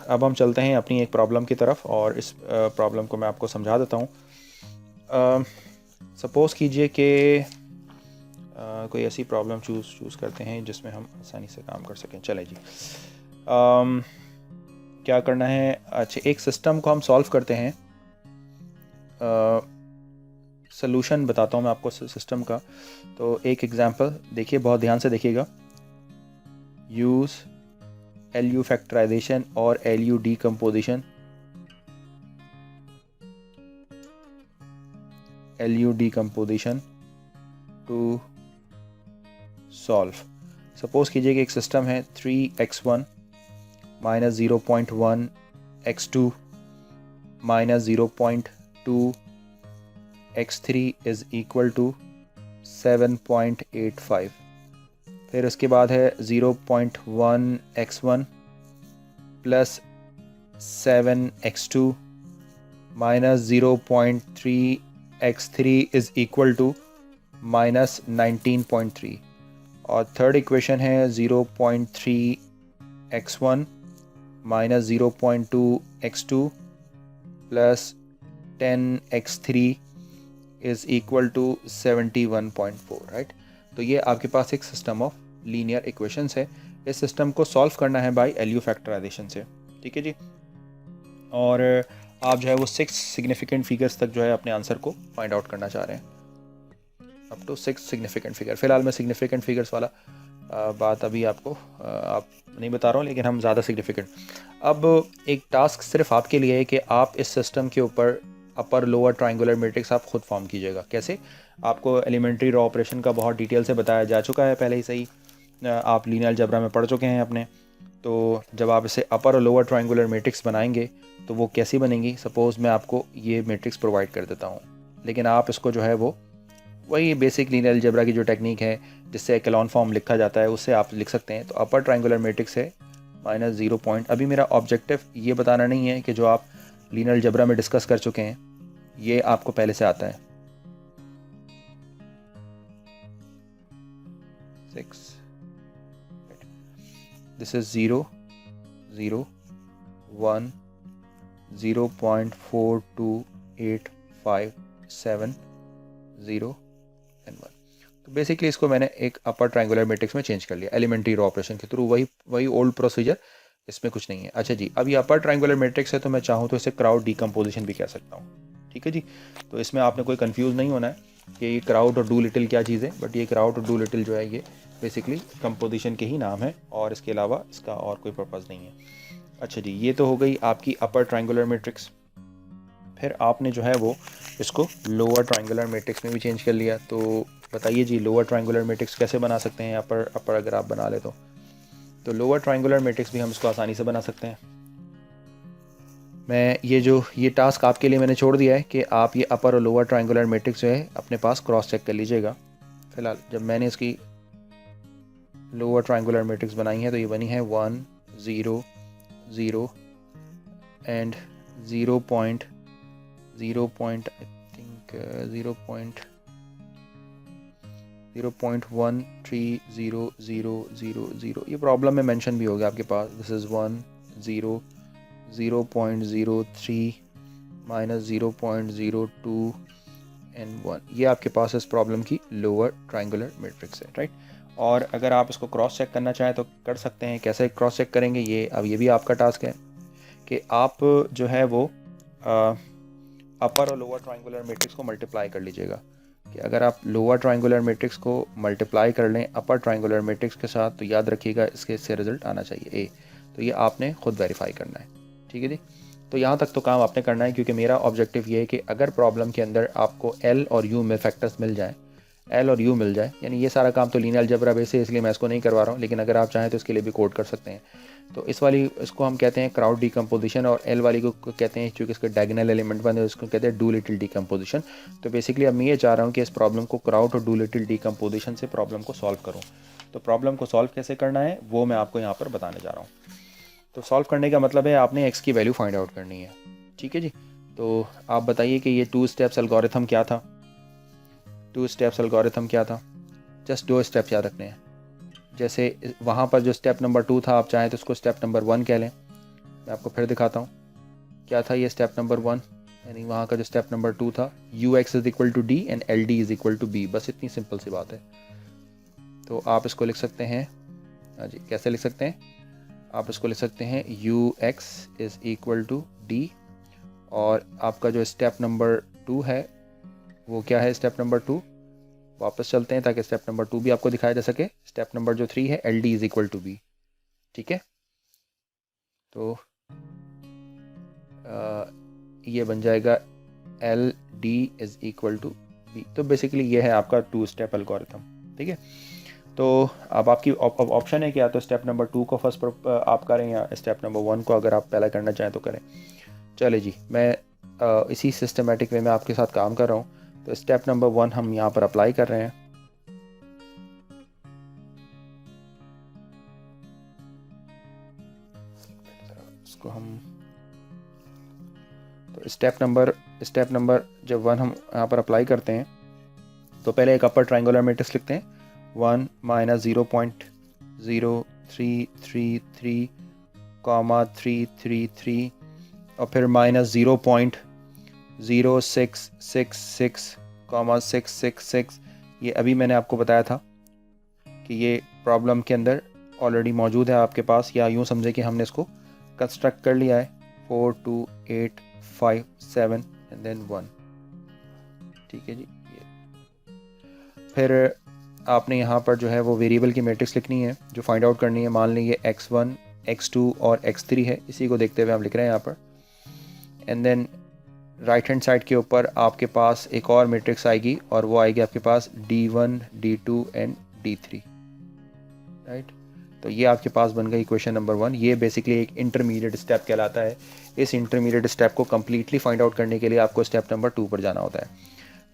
अब हम चलते हैं अपनी एक प्रॉब्लम की तरफ और इस प्रॉब्लम को मैं आपको समझा देता हूँ। सपोज़ कीजिए कि कोई ऐसी प्रॉब्लम चूज़ करते हैं जिसमें हम आसानी से काम कर सकें। चलें जी। क्या करना है? अच्छा, एक सिस्टम को हम सॉल्व करते हैं। सॉल्यूशन बताता हूँ मैं आपको सिस्टम का। तो एक एग्जांपल देखिए, बहुत ध्यान से देखिएगा। यूज़ LU फैक्टराइजेशन और LU decomposition, LU decomposition to solve. Suppose कीजिए कि एक सिस्टम है 3x1 minus 0.1 x2 minus 0.2 x3 is equal to 7.85। फिर उसके बाद है 0.1 x1 plus 7 x2 minus 0.3 x3 is equal to minus 19.3। और थर्ड इक्वेशन है 0.3 x1 minus 0.2 x2 plus 10 x3 is equal to 71.4, right. तो ये आपके पास एक सिस्टम ऑफ लीनियर इक्वेशंस है। इस सिस्टम को सॉल्व करना है बाय एलयू फैक्टराइजेशन से, ठीक है जी। और आप जो है वो 6 सिग्निफिकेंट फिगर्स तक जो है अपने आंसर को फाइंड आउट करना चाह रहे हैं, अप टू 6 सिग्निफिकेंट फिगर। फिलहाल मैं सिग्निफिकेंट फिगर्स वाला बात अभी आपको आप नहीं बता रहा हूँ, लेकिन हम ज़्यादा सिग्निफिकेंट। अब एक टास्क सिर्फ आपके लिए है कि आप इस सिस्टम के ऊपर अपर लोअर ट्रायंगुलर मैट्रिक्स आप खुद फॉर्म कीजिएगा। कैसे? आपको एलिमेंट्री रॉ ऑपरेशन का बहुत डिटेल से बताया जा चुका है पहले ही, सही आप लीनियर अलजेब्रा में पढ़ चुके हैं अपने। तो जब आप इसे अपर और लोअर ट्रायंगुलर मैट्रिक्स बनाएंगे तो वो कैसी बनेंगी? सपोज़ मैं आपको ये मैट्रिक्स प्रोवाइड कर देता हूँ, लेकिन आप इसको जो है वो वही बेसिक लीनियर अलजेब्रा की जो टेक्निक है जिससे एक्लॉन फॉर्म लिखा जाता है उससे आप लिख सकते हैं। तो अपर ट्रायंगुलर मैट्रिक्स है माइनस 0 पॉइंट। अभी मेरा ऑब्जेक्टिव ये बताना नहीं है कि जो आप लीनियर अलजेब्रा में डिस्कस कर चुके हैं ये आपको पहले से आता है। 6 दिस इज 0 0 1 0.42857 0 एंड 1। तो बेसिकली इसको मैंने एक अपर ट्रायंगुलर मैट्रिक्स में चेंज कर लिया एलिमेंट्री रॉ ऑपरेशन के थ्रू। वही ओल्ड प्रोसीजर, इसमें कुछ नहीं है। अच्छा जी, अब ये अपर ट्रायंगुलर मैट्रिक्स है तो मैं चाहूँ तो इसे क्राउड डीकम्पोजिशन भी कह सकता हूँ, ठीक है जी। तो इसमें आपने कोई कंफ्यूज नहीं होना है कि ये क्राउड और डू लिटिल क्या चीज़ है, बट ये क्राउड और डू लिटिल जो है ये बेसिकली कंपोजिशन के ही नाम है और इसके अलावा इसका और कोई पर्पज़ नहीं है। अच्छा जी, ये तो हो गई आपकी अपर ट्रायंगुलर मैट्रिक्स। फिर आपने जो है वो इसको लोअर ट्रायंगुलर मैट्रिक्स में भी चेंज कर लिया। तो बताइए जी, लोअर ट्रायंगुलर मैट्रिक्स कैसे बना सकते हैं? अपर अगर आप बना ले तो लोअर ट्रायंगुलर मैट्रिक्स भी हम इसको आसानी से बना सकते हैं। मैं ये टास्क आपके लिए मैंने छोड़ दिया है कि आप ये अपर और लोअर ट्रायंगुलर मैट्रिक्स जो है अपने पास क्रॉस चेक कर लीजिएगा। फिलहाल जब मैंने इसकी लोअर ट्रायंगुलर मैट्रिक्स बनाई है तो ये बनी है 1 0 0 एंड 0 पॉइंट आई थिंक 0.130000। ये प्रॉब्लम में मेंशन भी हो गया आपके पास। This is 1 0 0.03 minus 0.02 and 1। ये आपके पास इस प्रॉब्लम की लोअर ट्रायंगुलर मैट्रिक्स है, राइट। और अगर आप इसको क्रॉस चेक करना चाहें तो कर सकते हैं। कैसे क्रॉस चेक करेंगे ये भी आपका टास्क है कि आप जो है वो अपर और लोअर ट्रायंगुलर मैट्रिक्स को मल्टीप्लाई कर लीजिएगा। कि अगर आप लोअर ट्रायंगुलर मैट्रिक्स को मल्टीप्लाई कर लें अपर ट्रायंगुलर मैट्रिक्स के साथ तो याद रखिएगा इससे रिजल्ट आना चाहिए ए। तो ये आपने खुद वेरीफाई करना है, ठीक है जी। तो यहाँ तक तो काम आपने करना है, क्योंकि मेरा ऑब्जेक्टिव ये है कि अगर प्रॉब्लम के अंदर आपको एल और यू में फैक्टर्स मिल जाए, यानी ये सारा काम तो लीनियर अलजेब्रा बेस है इसलिए मैं इसको नहीं करवा रहा हूँ, लेकिन अगर आप चाहें तो इसके लिए भी कोड कर सकते हैं। तो इसको हम कहते हैं क्राउड डीकम्पोजिशन, और एल वाली को कहते हैं क्योंकि इसके डायगोनल एलिमेंट बने उसको कहते हैं डू लिटिल डीकम्पोजिशन। तो बेसिकली अब मैं ये चाह रहा हूँ कि इस प्रॉब्लम को क्राउड और डू लिटिल डीकम्पोजिशन से प्रॉब्लम को सॉल्व करूँ। तो प्रॉब्लम को सॉल्व कैसे करना है वो मैं आपको यहाँ पर बताने जा रहा हूँ। तो सॉल्व करने का मतलब है आपने एक्स की वैल्यू फाइंड आउट करनी है, ठीक है जी। तो आप बताइए कि ये 2 स्टेप्स एल्गोरिथम क्या था? 2 स्टेप्स एल्गोरिथम क्या था? जस्ट 2 स्टेप्स याद रखने हैं। जैसे वहाँ पर जो स्टेप नंबर 2 था, आप चाहें तो उसको स्टेप नंबर 1 कह लें। मैं आपको फिर दिखाता हूँ क्या था ये स्टेप नंबर 1, यानी वहाँ का जो स्टेप नंबर 2 था ux is equal to D and L D is equal to B. बस इतनी सिंपल सी बात है। तो आप इसको लिख सकते हैं, हाँ जी, कैसे लिख सकते हैं? आप इसको लिख सकते हैं ux is equal to D, और आपका जो स्टेप नंबर 2 है वो क्या है? स्टेप नंबर 2 वापस चलते हैं ताकि स्टेप नंबर 2 भी आपको दिखाया जा सके। स्टेप नंबर जो 3 है L D is equal to B, ठीक है। तो ये बन जाएगा L D is equal to B. तो बेसिकली ये है आपका 2 स्टेप एल्गोरिथम, ठीक है। तो अब आपकी ऑप्शन है कि या तो स्टेप नंबर 2 को फर्स्ट पर आप करें या स्टेप नंबर 1 को अगर आप पहला करना चाहें तो करें। चले जी, मैं इसी सिस्टमेटिक वे में आपके साथ काम कर रहा हूँ। तो स्टेप नंबर 1 हम यहाँ पर अप्लाई कर रहे हैं। इसको हम तो स्टेप नंबर जब 1 हम यहाँ पर अप्लाई करते हैं तो पहले एक अपर ट्रायंगुलर मैट्रिक्स लिखते हैं 1 माइनस 0.0333 कॉमा 333 और फिर माइनस 0.0666 कॉमा 666। ये अभी मैंने आपको बताया था कि ये प्रॉब्लम के अंदर ऑलरेडी मौजूद है आपके पास, या यूँ समझे कि हमने इसको कंस्ट्रक्ट कर लिया है 4 2 8 5 7 एंड देन 1, ठीक है जी। ये फिर आपने यहाँ पर जो है वो वेरिएबल की मैट्रिक्स लिखनी है जो फाइंड आउट करनी है। मान लीजिए x1 x2 और x3 है, इसी को देखते हुए हम लिख रहे हैं यहाँ पर। And then right hand side के ऊपर आपके पास एक और मैट्रिक्स आएगी और वो आएगी आपके पास d1 d2 and d3, right. तो ये आपके पास बन गई इक्वेशन नंबर 1। ये बेसिकली एक इंटरमीडिएट स्टेप कहलाता है। इस इंटरमीडिएट स्टेप को कम्प्लीटली फाइंड आउट करने के लिए आपको स्टेप नंबर 2 पर जाना होता है।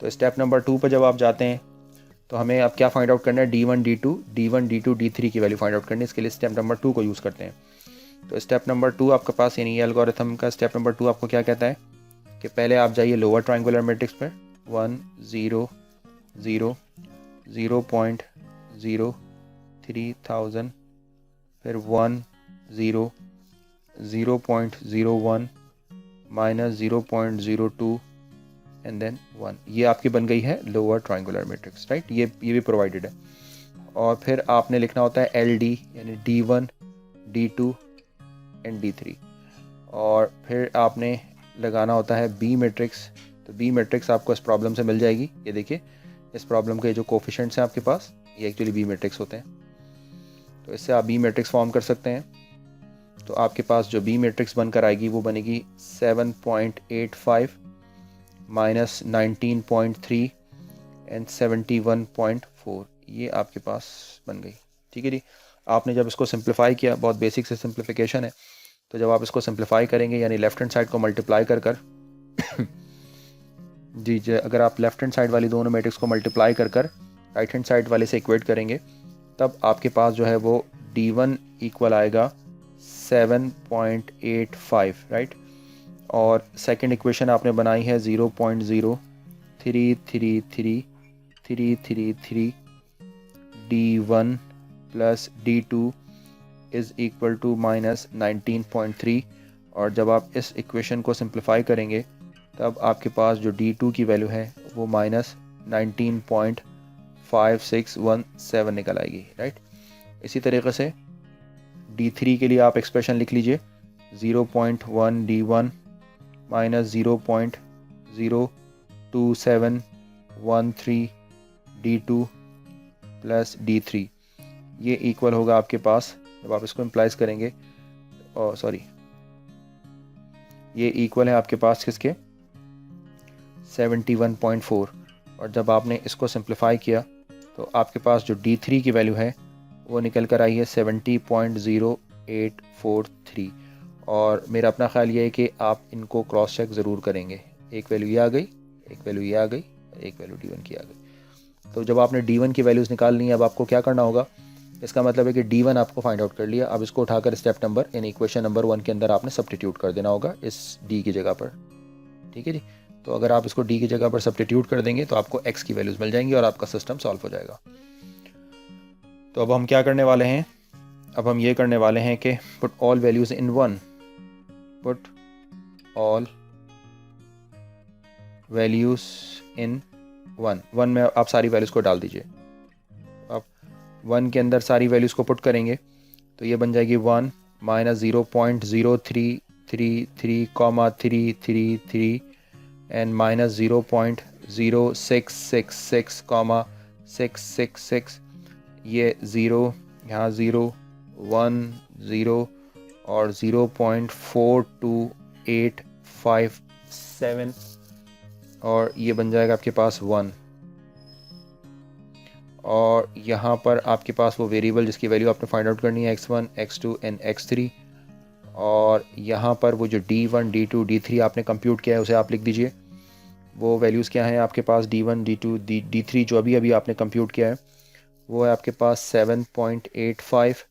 तो स्टेप नंबर 2 पर जब आप जाते हैं तो हमें अब क्या फाइंड आउट करना है, d1 d2 d3 की वैल्यू फाइंड आउट करनी है। इसके लिए स्टेप नंबर 2 को यूज़ करते हैं। तो स्टेप नंबर 2 आपके पास, यानी एल्गोरिथम का स्टेप नंबर 2 आपको क्या कहता है कि पहले आप जाइए लोअर ट्रायंगुलर मैट्रिक्स पर 1 0 0 0.03,000 फिर 1 0 0.01 माइनस 0.02 एंड देन 1। ये आपकी बन गई है लोअर ट्रायंगुलर मैट्रिक्स, राइट। ये भी प्रोवाइडेड है। और फिर आपने लिखना होता है LD यानी D1 D2 एंड D3। और फिर आपने लगाना होता है B मैट्रिक्स। तो B मैट्रिक्स आपको इस प्रॉब्लम से मिल जाएगी। ये देखिए, इस प्रॉब्लम के जो कोफिशिएंट्स हैं आपके पास, ये एक्चुअली B मैट्रिक्स होते हैं। तो इससे आप B मैट्रिक्स फॉर्म कर सकते हैं। तो आपके पास जो B मैट्रिक्स बनकर आएगी वो बनेगी 7.85 माइनस 19.3 एंड 71.4। ये आपके पास बन गई, ठीक है जी। आपने जब इसको सिंप्लीफाई किया, बहुत बेसिक से सिंप्लीफिकेशन है, तो जब आप इसको सिंप्लीफाई करेंगे यानी लेफ्ट हैंड साइड को मल्टीप्लाई कर जी अगर आप लेफ्ट हैंड साइड वाली दोनों मैट्रिक्स को मल्टीप्लाई कर राइट हैंड साइड वाले से इक्वेट करेंगे, तब आपके पास जो है वो D1 इक्वल आएगा 7.85, राइट। और सेकंड इक्वेशन आपने बनाई है 0.0333333 D1 plus D2 is equal to minus 19.3। और जब आप इस इक्वेशन को सिंप्लीफाई करेंगे तब आपके पास जो D2 की वैल्यू है वो माइनस 19.5617 निकल आएगी, राइट। इसी तरीके से D3 के लिए आप एक्सप्रेशन लिख लीजिए 0.1 D1 minus 0.02713 D2 plus D3। ये इक्वल होगा आपके पास, जब आप इसको इम्प्लाइज करेंगे, ये इक्वल है आपके पास किसके, 71.4। और जब आपने इसको सिंप्लीफाई किया तो आपके पास जो D3 की वैल्यू है वो निकल कर आई है 70.0843। और मेरा अपना ख्याल ये है कि आप इनको क्रॉस चेक ज़रूर करेंगे। एक वैल्यू ये आ गई, एक वैल्यू ये आ गई, एक वैल्यू D1 की आ गई। तो जब आपने D1 की वैल्यूज़ निकालनी है, अब आपको क्या करना होगा, इसका मतलब है कि D1 आपको फाइंड आउट कर लिया। अब इसको उठाकर स्टेप नंबर यानी इक्वेशन नंबर 1 के अंदर आपने सब्स्टिट्यूट कर देना होगा इस D की जगह पर, ठीक है जी। तो अगर आप इसको D की जगह पर सब्स्टिट्यूट कर देंगे तो आपको X की वैल्यूज़ मिल जाएंगी और आपका सिस्टम सॉल्व हो जाएगा। तो अब हम क्या करने वाले हैं, अब हम ये करने वाले हैं कि पुट ऑल वैल्यूज़ इन 1, पुट ऑल वैल्यूज़ इन 1 में आप सारी वैल्यूज़ को डाल दीजिए। आप 1 के अंदर सारी वैल्यूज़ को पुट करेंगे तो ये बन जाएगी 1 minus 0.0333 comma 333 and minus 0.0666 comma 666। ये 0 यहाँ 0 1 0 और 0.42857 और ये बन जाएगा आपके पास 1, और यहाँ पर आपके पास वो वेरिएबल जिसकी वैल्यू आपने फाइंड आउट करनी है x1, x2 एंड x3, और यहाँ पर वो जो d1, d2, d3 आपने कंप्यूट किया है उसे आप लिख दीजिए। वो वैल्यूज़ क्या हैं आपके पास, d1, d2, d3 जो अभी आपने कंप्यूट किया है वो है आपके पास 7.85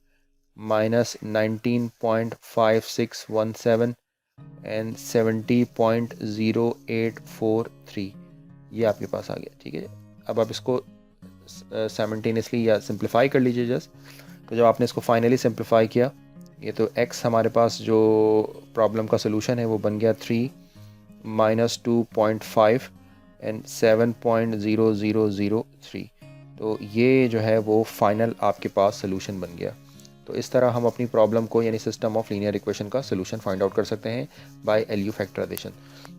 माइनस 19.5617 एंड 70.0843, ये आपके पास आ गया। ठीक है, अब आप इसको साइमल्टेनियसली या सिंप्लीफाई कर लीजिए जस्ट। तो जब आपने इसको फाइनली सिंप्लीफाई किया, ये तो x हमारे पास जो प्रॉब्लम का सोल्यूशन है वो बन गया 3 माइनस 2.5 एंड 7.0003। तो ये जो है वो फाइनल आपके पास सोल्यूशन बन गया। तो इस तरह हम अपनी प्रॉब्लम को यानी सिस्टम ऑफ लीनियर इक्वेशन का सोल्यूशन फाइंड आउट कर सकते हैं बाय एलयू फैक्टराइजेशन।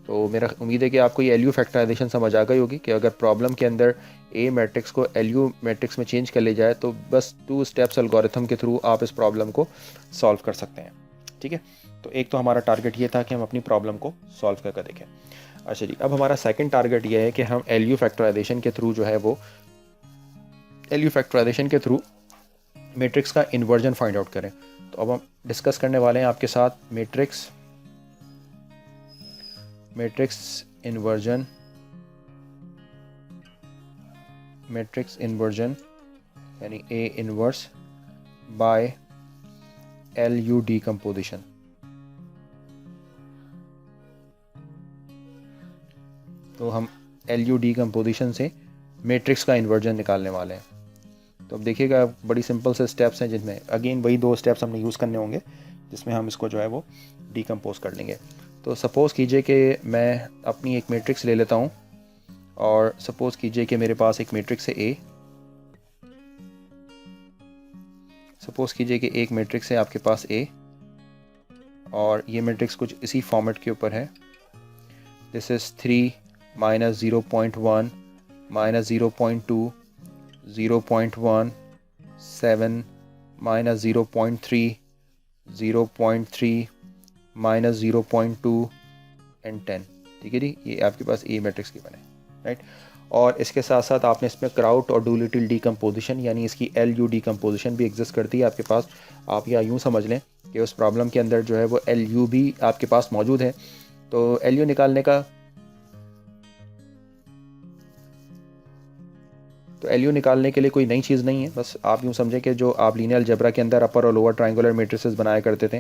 तो मेरा उम्मीद है कि आपको ये एलयू फैक्टराइजेशन समझ आ गई होगी कि अगर प्रॉब्लम के अंदर ए मैट्रिक्स को एलयू मैट्रिक्स में चेंज कर ले जाए तो बस 2 स्टेप्स एल्गोरिथम के थ्रू आप इस प्रॉब्लम को सॉल्व कर सकते हैं। ठीक है, तो एक तो हमारा टारगेट ये था कि हम अपनी प्रॉब्लम को सॉल्व करके देखें। अच्छा जी, अब हमारा सेकंड टारगेट ये है कि हम एलयू फैक्टराइजेशन के थ्रू जो है वो एलयू फैक्टराइजेशन के थ्रू मैट्रिक्स का इन्वर्जन फाइंड आउट करें। तो अब हम डिस्कस करने वाले हैं आपके साथ मैट्रिक्स इन्वर्जन यानी A inverse by LU decomposition. तो हम एलयू डीकम्पोजिशन से मैट्रिक्स का इन्वर्जन निकालने वाले हैं। तो अब देखिएगा, बड़ी सिंपल से स्टेप्स हैं जिनमें अगेन वही 2 स्टेप्स हमने यूज़ करने होंगे जिसमें हम इसको जो है वो डीकम्पोज कर लेंगे। तो सपोज़ कीजिए कि मैं अपनी एक मैट्रिक्स ले लेता हूँ और सपोज़ कीजिए कि मेरे पास एक मैट्रिक्स है ए। सपोज़ कीजिए कि एक मैट्रिक्स है आपके पास ए और ये मैट्रिक्स कुछ इसी फॉर्मेट के ऊपर है। This is 3 minus 0.1 minus 0.2 0.1 7 minus 0.3 0.3 minus 0.2 and 10। ठीक है जी, ये आपके पास ए मैट्रिक्स की बने, राइट। और इसके साथ साथ आपने इसमें क्राउट और डूलिटिल डीकम्पोजिशन यानी इसकी एल यू डीकम्पोजिशन भी एग्जिस्ट करती है आपके पास। आप या यूँ समझ लें कि उस प्रॉब्लम के अंदर जो है वो एल यू भी आपके पास मौजूद है। तो एल यू निकालने का तो एलयू निकालने के लिए कोई नई चीज़ नहीं है, बस आप यूँ समझें कि जो आप लीनियर अलजेब्रा के अंदर अपर और लोअर ट्रायंगुलर मैट्रिसेस बनाया करते थे,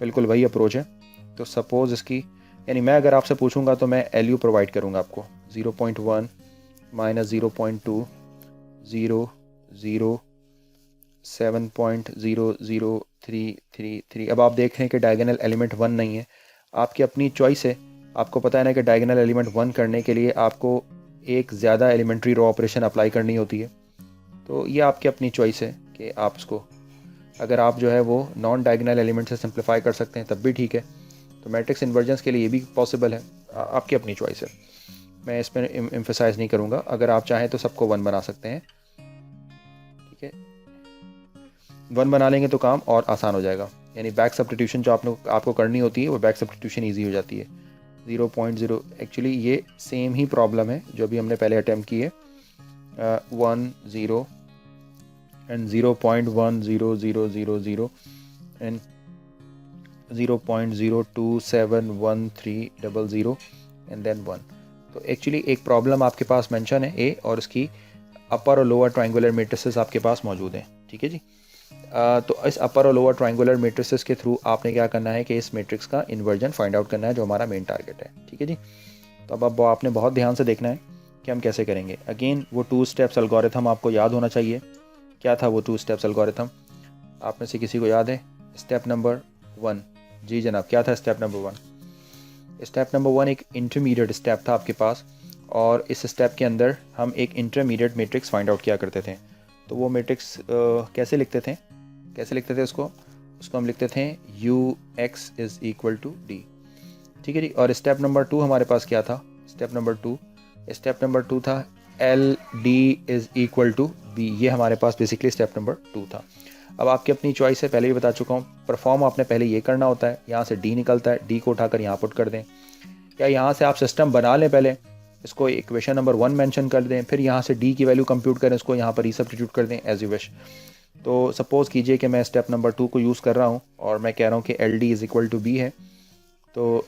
बिल्कुल वही अप्रोच है। तो सपोज़ इसकी यानी मैं अगर आपसे पूछूंगा तो मैं एलयू प्रोवाइड करूंगा आपको 0.1 माइनस 0.2 0 0 7.00333। अब आप देख रहे हैं कि डायगोनल एलिमेंट 1 नहीं है, आपकी अपनी चॉइस है। आपको पता है ना कि डायगोनल एलिमेंट 1 करने के लिए आपको एक ज़्यादा एलिमेंट्री रो ऑपरेशन अप्लाई करनी होती है। तो ये आपकी अपनी चॉइस है कि आप उसको अगर आप जो है वो नॉन डायगोनल एलिमेंट से सिंप्लीफाई कर सकते हैं तब भी ठीक है। तो मैट्रिक्स इन्वर्जेंस के लिए ये भी पॉसिबल है, आपकी अपनी चॉइस है। मैं इस पर एम्फेसाइज नहीं करूँगा। अगर आप चाहें तो सबको 1 बना सकते हैं, ठीक है। 1 बना लेंगे तो काम और आसान हो जाएगा, यानी बैक सब्स्टिट्यूशन जो आपको करनी होती है वो बैक सब्स्टिट्यूशन ईजी हो जाती है। 0.0 एक्चुअली ये सेम ही प्रॉब्लम है जो अभी हमने पहले अटैम्प्ट की है। 1 0 एंड 0.10000 एंड 0.027130 एंड देन 1। तो एक्चुअली एक प्रॉब्लम आपके पास मेंशन है ए और उसकी अपर और लोअर ट्रायंगुलर मैट्रिसेस आपके पास मौजूद हैं, ठीक है जी। तो इस अपर और लोअर ट्रायंगुलर मैट्रिसेस के थ्रू आपने क्या करना है कि इस मैट्रिक्स का इन्वर्जन फाइंड आउट करना है, जो हमारा मेन टारगेट है, ठीक है जी। तो अब आपने बहुत ध्यान से देखना है कि हम कैसे करेंगे। अगेन वो 2 स्टेप्स एल्गोरिथम आपको याद होना चाहिए। क्या था वो 2 स्टेप्स एल्गोरिथम? आप में से किसी को याद है? स्टेप नंबर 1, जी जनाब, क्या था स्टेप नंबर 1? स्टेप नंबर 1 एक इंटरमीडिएट स्टेप था आपके पास, और इस स्टेप के अंदर हम एक इंटरमीडिएट मैट्रिक्स फाइंड आउट किया करते थे। तो वो मैट्रिक्स कैसे लिखते थे उसको हम लिखते थे ux is equal to D, ठीक है जी। और स्टेप नंबर 2 हमारे पास क्या था? स्टेप नंबर 2 था L D is equal to B. ये हमारे पास बेसिकली स्टेप नंबर 2 था। अब आपकी अपनी चॉइस है, पहले भी बता चुका हूँ। परफॉर्म आपने पहले ये करना होता है, यहाँ से डी निकलता है, डी को उठाकर यहाँ पुट कर दें, या यहाँ से आप सिस्टम बना लें पहले, इसको इक्वेशन नंबर 1 मेंशन कर दें, फिर यहाँ से d की वैल्यू कंप्यूट करें, इसको यहाँ पर रीसब्स्टिट्यूट कर दें एज यू विश। तो सपोज़ कीजिए कि मैं स्टेप नंबर 2 को यूज़ कर रहा हूँ और मैं कह रहा हूँ कि L D is equal to B है। तो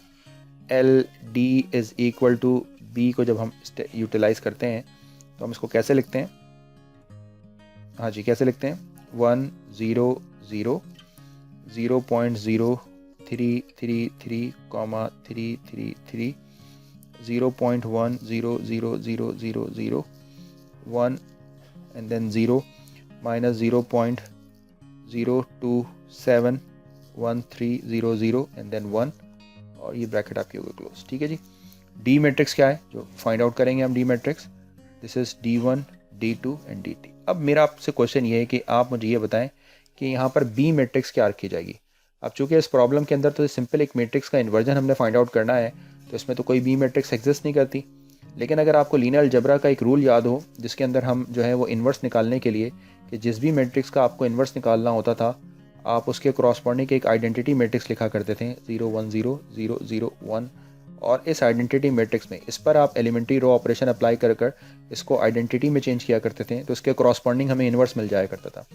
L D is equal to B को जब हम यूटिलाइज़ करते हैं तो हम इसको कैसे लिखते हैं? हाँ जी, कैसे लिखते हैं? 1 0 0 0.0333, 333 0.1 0 0 0 0 0 1 and then 0 minus 0.027 1300 and then 1 और ये ब्रैकेट आपकी होगी क्लोज। ठीक है जी। डी मैट्रिक्स क्या है जो फाइंड आउट करेंगे हम? D matrix this is D1 D2 and DT। अब मेरा आपसे क्वेश्चन ये है कि आप मुझे ये बताएं कि यहाँ पर बी मैट्रिक्स क्या रखी जाएगी। अब चूंकि इस प्रॉब्लम के अंदर तो सिंपल एक मैट्रिक्स का इन्वर्जन हमने फाइंड आउट करना है, तो इसमें तो कोई बी मैट्रिक्स एग्जिस्ट नहीं करती। लेकिन अगर आपको लीनियर अलजेब्रा का एक रूल याद हो जिसके अंदर हम जो है वो इन्वर्स निकालने के लिए कि जिस भी मैट्रिक्स का आपको इन्वर्स निकालना होता था आप उसके क्रॉसपॉन्डिंग एक आइडेंटिटी मैट्रिक्स लिखा करते थे 0 1 0 0 0 1, और इस आइडेंटिटी मैट्रिक्स में इस पर आप एलिमेंट्री रो ऑपरेशन अप्लाई कर कर इसको आइडेंटिटी में चेंज किया करते थे, तो इसके क्रॉसपॉन्डिंग हमें इन्वर्स मिल जाया करता था।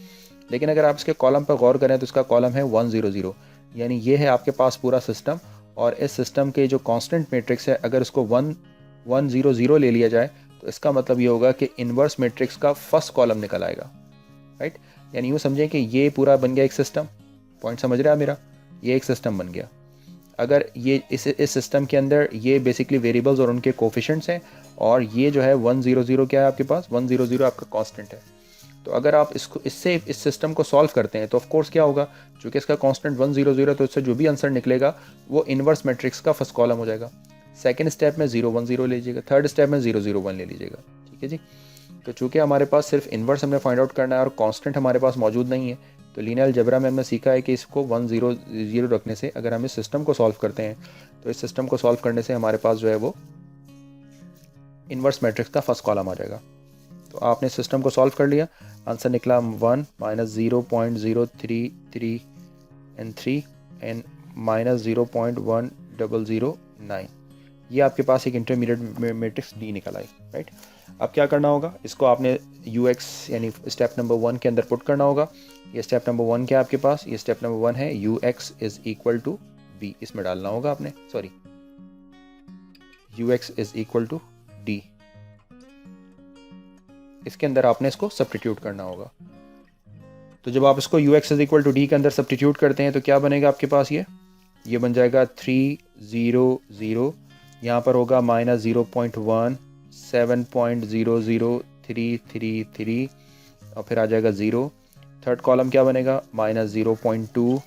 लेकिन अगर आप इसके कॉलम पर गौर करें तो इसका कॉलम है 1 0 0, यानी ये है आपके पास पूरा सिस्टम, और इस सिस्टम के जो कांस्टेंट मैट्रिक्स है अगर इसको 1 1 0 0 ले लिया जाए तो इसका मतलब ये होगा कि इन्वर्स मैट्रिक्स का फर्स्ट कॉलम निकल आएगा, राइट। यानी यूँ समझें कि ये पूरा बन गया एक सिस्टम। पॉइंट समझ रहे हैं मेरा? ये एक सिस्टम बन गया। अगर ये इस सिस्टम के अंदर ये बेसिकली वेरिएबल्स और उनके कोफिशिएंट्स हैं, और ये जो है 1 0 0 क्या है आपके पास? 1 0 0 आपका कांस्टेंट है। तो अगर आप इसको इससे इस सिस्टम को सॉल्व करते हैं तो ऑफ कोर्स क्या होगा, चूँकि इसका कांस्टेंट 1 0 0 तो इससे जो भी आंसर निकलेगा वो इन्वर्स मैट्रिक्स का फर्स्ट कॉलम हो जाएगा। सेकंड स्टेप में 0 1 0 ले लीजिएगा, थर्ड स्टेप में 0 0 1 ले लीजिएगा। ठीक है जी। तो चूँकि हमारे पास सिर्फ इन्वर्स हमने फाइंड आउट करना है और कांस्टेंट हमारे पास मौजूद नहीं है, तो लीनियर अलजेब्रा में हमने सीखा है कि इसको 1 0 0 रखने से अगर हम इस सिस्टम को सॉल्व करते हैं तो इस सिस्टम को सॉल्व करने से हमारे पास जो है वो इन्वर्स मैट्रिक्स का फर्स्ट कॉलम आ जाएगा। तो आपने सिस्टम को सॉल्व कर लिया, आंसर निकला 1 माइनस 0.033 एंड 3 एंड माइनस 0.1009। ये आपके पास एक इंटरमीडिएट मैट्रिक्स डी निकल आई, राइट। अब क्या करना होगा, इसको आपने ux यानी स्टेप नंबर 1 के अंदर पुट करना होगा। ये स्टेप नंबर 1 क्या है आपके पास? ये स्टेप नंबर 1 है ux is equal to b, इसमें डालना होगा आपने, sorry ux is equal to d, इसके अंदर आपने इसको सब्स्टिट्यूट करना होगा। तो जब आप इसको ux is equal to d के अंदर सब्स्टिट्यूट करते हैं तो क्या बनेगा आपके पास? ये बन जाएगा 3 0 0, यहाँ पर होगा माइनस 0.1 7.00333 और फिर आ जाएगा 0। थर्ड कॉलम क्या बनेगा? Minus 0.2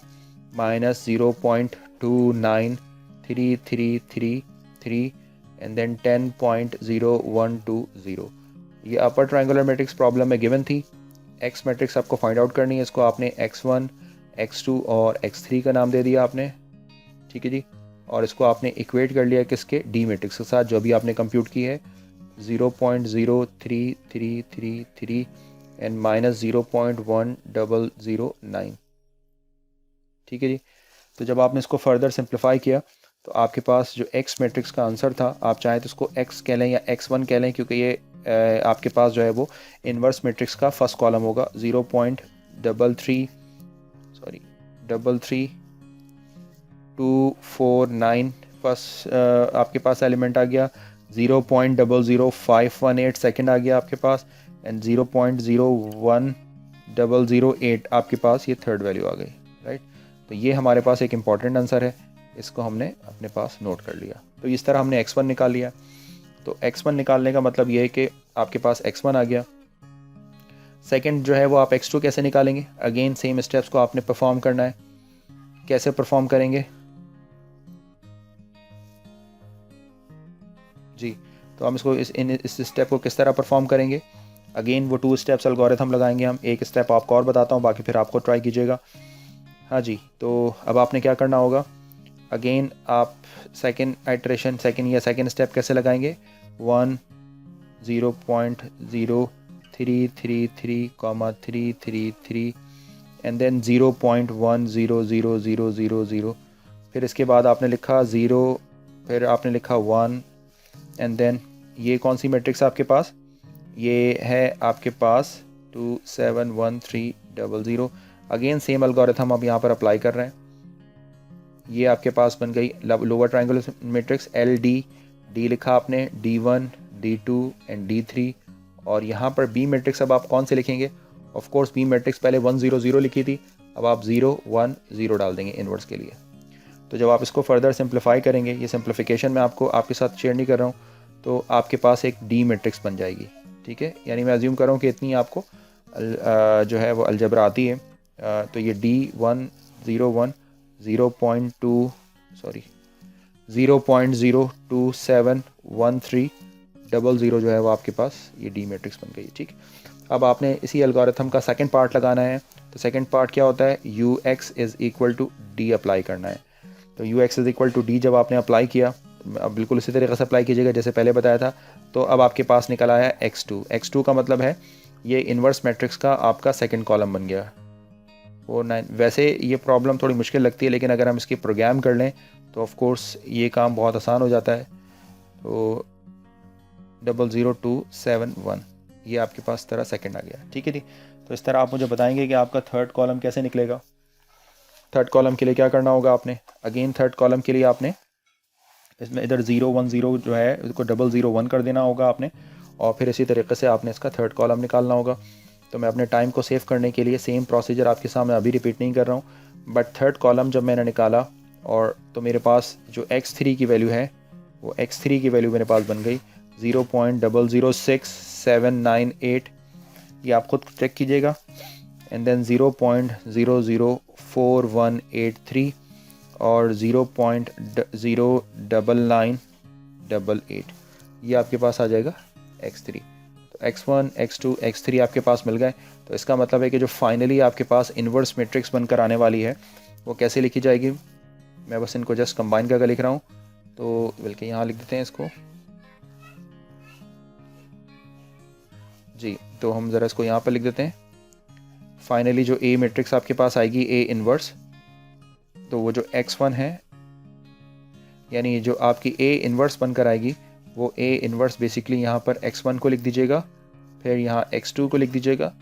minus 0.293333 and then 10.0120। ये अपर ट्रायंगुलर मैट्रिक्स प्रॉब्लम में गिवन थी। एक्स मैट्रिक्स आपको फाइंड आउट करनी है, इसको आपने x1 x2 और x3 का नाम दे दिया आपने, ठीक है जी। और इसको आपने इक्वेट कर लिया किसके? डी मैट्रिक्स के साथ जो भी आपने कंप्यूट की है 0.03333 एंड माइनस 0.1009, ठीक है जी। तो जब आपने इसको फर्दर सिंप्लीफाई किया तो आपके पास जो एक्स मैट्रिक्स का आंसर था, आप चाहे तो इसको एक्स कह लें या x1 कह लें, क्योंकि ये आपके पास जो है वो इन्वर्स मैट्रिक्स का फर्स्ट कॉलम होगा। 0.33249 फर्स्ट आपके पास एलिमेंट आ गया, 0.00518 सेकेंड आ गया आपके पास, एंड 0.01008 आपके पास ये थर्ड वैल्यू आ गई, राइट। तो ये हमारे पास एक इम्पॉर्टेंट आंसर है, इसको हमने अपने पास नोट कर लिया। तो इस तरह हमने x1 निकाल लिया। तो x1 निकालने का मतलब ये है कि आपके पास x1 आ गया। सेकंड जो है वो आप x2 कैसे निकालेंगे? अगेन सेम स्टेप्स को आपने परफॉर्म करना है। कैसे परफॉर्म करेंगे जी? तो हम इसको इस स्टेप को किस तरह परफॉर्म करेंगे? अगेन वो 2 स्टेप्स एल्गोरिथम लगाएंगे हम। एक स्टेप आपको और बताता हूँ, बाकी फिर आपको ट्राई कीजिएगा। हाँ जी, तो अब आपने क्या करना होगा, अगेन आप सेकेंड आइट्रेशन सेकेंड स्टेप कैसे लगाएंगे? 1 0.0333, एंड देन 0.100000। फिर इसके बाद आपने लिखा 0, फिर आपने लिखा 1 एंड देन ये कौन सी मैट्रिक्स है आपके पास? ये है आपके पास 271300। अगेन सेम एल्गोरिथम अब यहाँ पर अप्लाई कर रहे हैं। ये आपके पास बन गई lower triangular matrix LD, D लिखा आपने, D1, D2 एंड D3। और यहाँ पर B मैट्रिक्स अब आप कौन से लिखेंगे? ऑफ कोर्स B मैट्रिक्स पहले 1 0 0 लिखी थी, अब आप 0 1 0 डाल देंगे इन्वर्स के लिए। तो जब आप इसको फर्दर सिंप्लीफाई करेंगे, ये सिंप्लीफिकेशन मैं आपके साथ शेयर नहीं कर रहा हूँ, तो आपके पास एक D मैट्रिक्स बन जाएगी। ठीक है, यानी मैं अज्यूम कर रहा हूँ कि इतनी आपको जो है वो अलजबरा आती है। तो ये D1 0 1 0.0271300 जो है वो आपके पास ये D मैट्रिक्स बन गई। ठीक, अब आपने इसी एल्गोरिथम का सेकंड पार्ट लगाना है। तो सेकंड पार्ट क्या होता है? Ux is equal to D apply करना है। तो Ux is equal to D जब आपने अप्लाई किया, अब बिल्कुल इसी तरीके से अप्लाई कीजिएगा जैसे पहले बताया था। तो अब आपके पास निकल आया X2 का मतलब है ये इन्वर्स मैट्रिक्स का आपका सेकंड कॉलम बन गया। वो 9। वैसे ये प्रॉब्लम थोड़ी मुश्किल लगती है, लेकिन अगर हम इसकी प्रोग्राम कर लें तो ऑफ कोर्स ये काम बहुत आसान हो जाता है। तो 00271 ये आपके पास तरह सेकंड आ गया। ठीक है जी, तो इस तरह आप मुझे बताएंगे कि आपका थर्ड कॉलम कैसे निकलेगा। थर्ड कॉलम के लिए क्या करना होगा आपने? अगेन थर्ड कॉलम के लिए आपने इसमें इधर 0 1 0 जो है इसको 001 कर देना होगा आपने, और फिर इसी तरीके से आपने इसका थर्ड कॉलम निकालना होगा। तो मैं अपने टाइम को सेव करने के लिए सेम प्रोसीजर आपके सामने अभी रिपीट नहीं कर रहा हूँ, बट थर्ड कॉलम जब मैंने निकाला और तो मेरे पास जो X3 की वैल्यू है वो X3 की वैल्यू मेरे पास बन गई 0.006798। ये आप खुद चेक कीजिएगा। एंड देन 0.004183 और 0.09988 ये आपके पास आ जाएगा X3। तो X1 X2 X3 आपके पास मिल गए। तो इसका मतलब है कि जो फाइनली आपके पास इन्वर्स मैट्रिक्स बनकर आने वाली है वो कैसे लिखी जाएगी? मैं बस इनको जस्ट कंबाइन करके लिख रहा हूँ, तो बल्कि यहाँ लिख देते हैं इसको जी। तो हम ज़रा इसको यहाँ पर लिख देते हैं। फाइनली जो A मैट्रिक्स आपके पास आएगी A इन्वर्स, तो वो जो X1 है यानी जो आपकी A इन्वर्स बनकर आएगी वो A इन्वर्स बेसिकली यहाँ पर X1 को लिख दीजिएगा, फिर यहाँ X2 को लिख दीजिएगा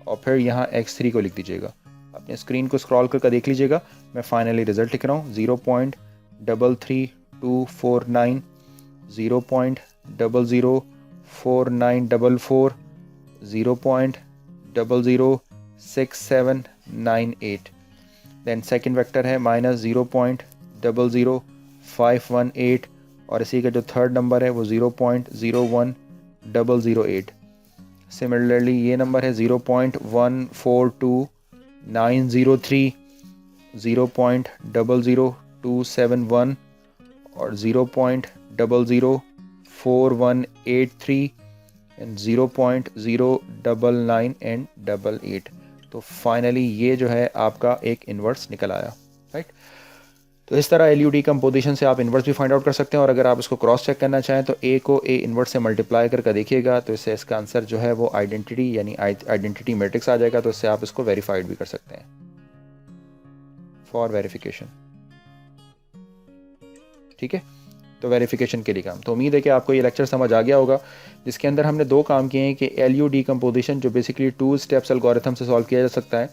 और फिर यहाँ X3 को लिख दीजिएगा। अपने स्क्रीन को स्क्रॉल करके देख लीजिएगा। मैं फाइनली रिजल्ट लिख रहा हूँ 0.33249, 0.004944, 0.006798। देन सेकेंड वेक्टर है -0.00518 और इसी का जो थर्ड नंबर है वो 0.01008। सिमिलरली ये नंबर है 0.142903, 0.00271 और 0.04183 एंड 0.099 एंड 88। तो फाइनली ये जो है आपका एक इन्वर्स निकल आया, राइट। तो इस तरह LU डिकम्पोजिशन से आप इन्वर्स भी फाइंड आउट कर सकते हैं। और अगर आप इसको क्रॉस चेक करना चाहें तो A को A इन्वर्स से मल्टीप्लाई करके देखिएगा, तो इससे इसका आंसर जो है वो आइडेंटिटी यानी आइडेंटिटी मैट्रिक्स आ जाएगा। तो इससे आप इसको वेरीफाइड भी कर सकते हैं फॉर वेरिफिकेशन। ठीक है, तो वेरिफिकेशन के लिए काम। तो उम्मीद है कि आपको ये लेक्चर समझ आ गया होगा, जिसके अंदर हमने दो काम किए हैं कि LU डिकम्पोजिशन जो बेसिकली 2 स्टेप्स एल्गोरिथम से सॉल्व किया जा सकता है,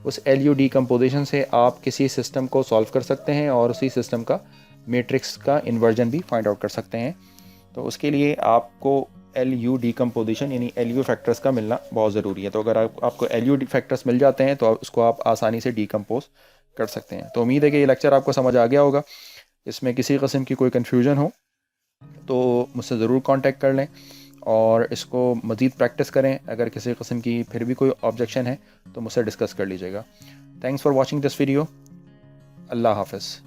उस LU डिकम्पोजिशन से आप किसी सिस्टम को सॉल्व कर सकते हैं और उसी सिस्टम का मैट्रिक्स का इन्वर्जन भी फाइंड आउट कर सकते हैं। तो उसके लिए आपको LU डिकम्पोजिशन यानी LU फैक्टर्स का मिलना बहुत ज़रूरी है। तो अगर आपको LU फैक्टर्स मिल जाते हैं तो उसको आप आसानी से डिकम्पोज कर सकते हैं। तो उम्मीद है कि ये लेक्चर आपको समझ आ गया होगा। इसमें किसी किस्म की कोई कन्फ्यूजन हो तो मुझसे ज़रूर कांटेक्ट कर लें और इसको मज़ीद प्रैक्टिस करें। अगर किसी किस्म की फिर भी कोई ऑब्जेक्शन है तो मुझसे डिस्कस कर लीजिएगा। Thanks for watching this video. अल्लाह हाफ़िज़।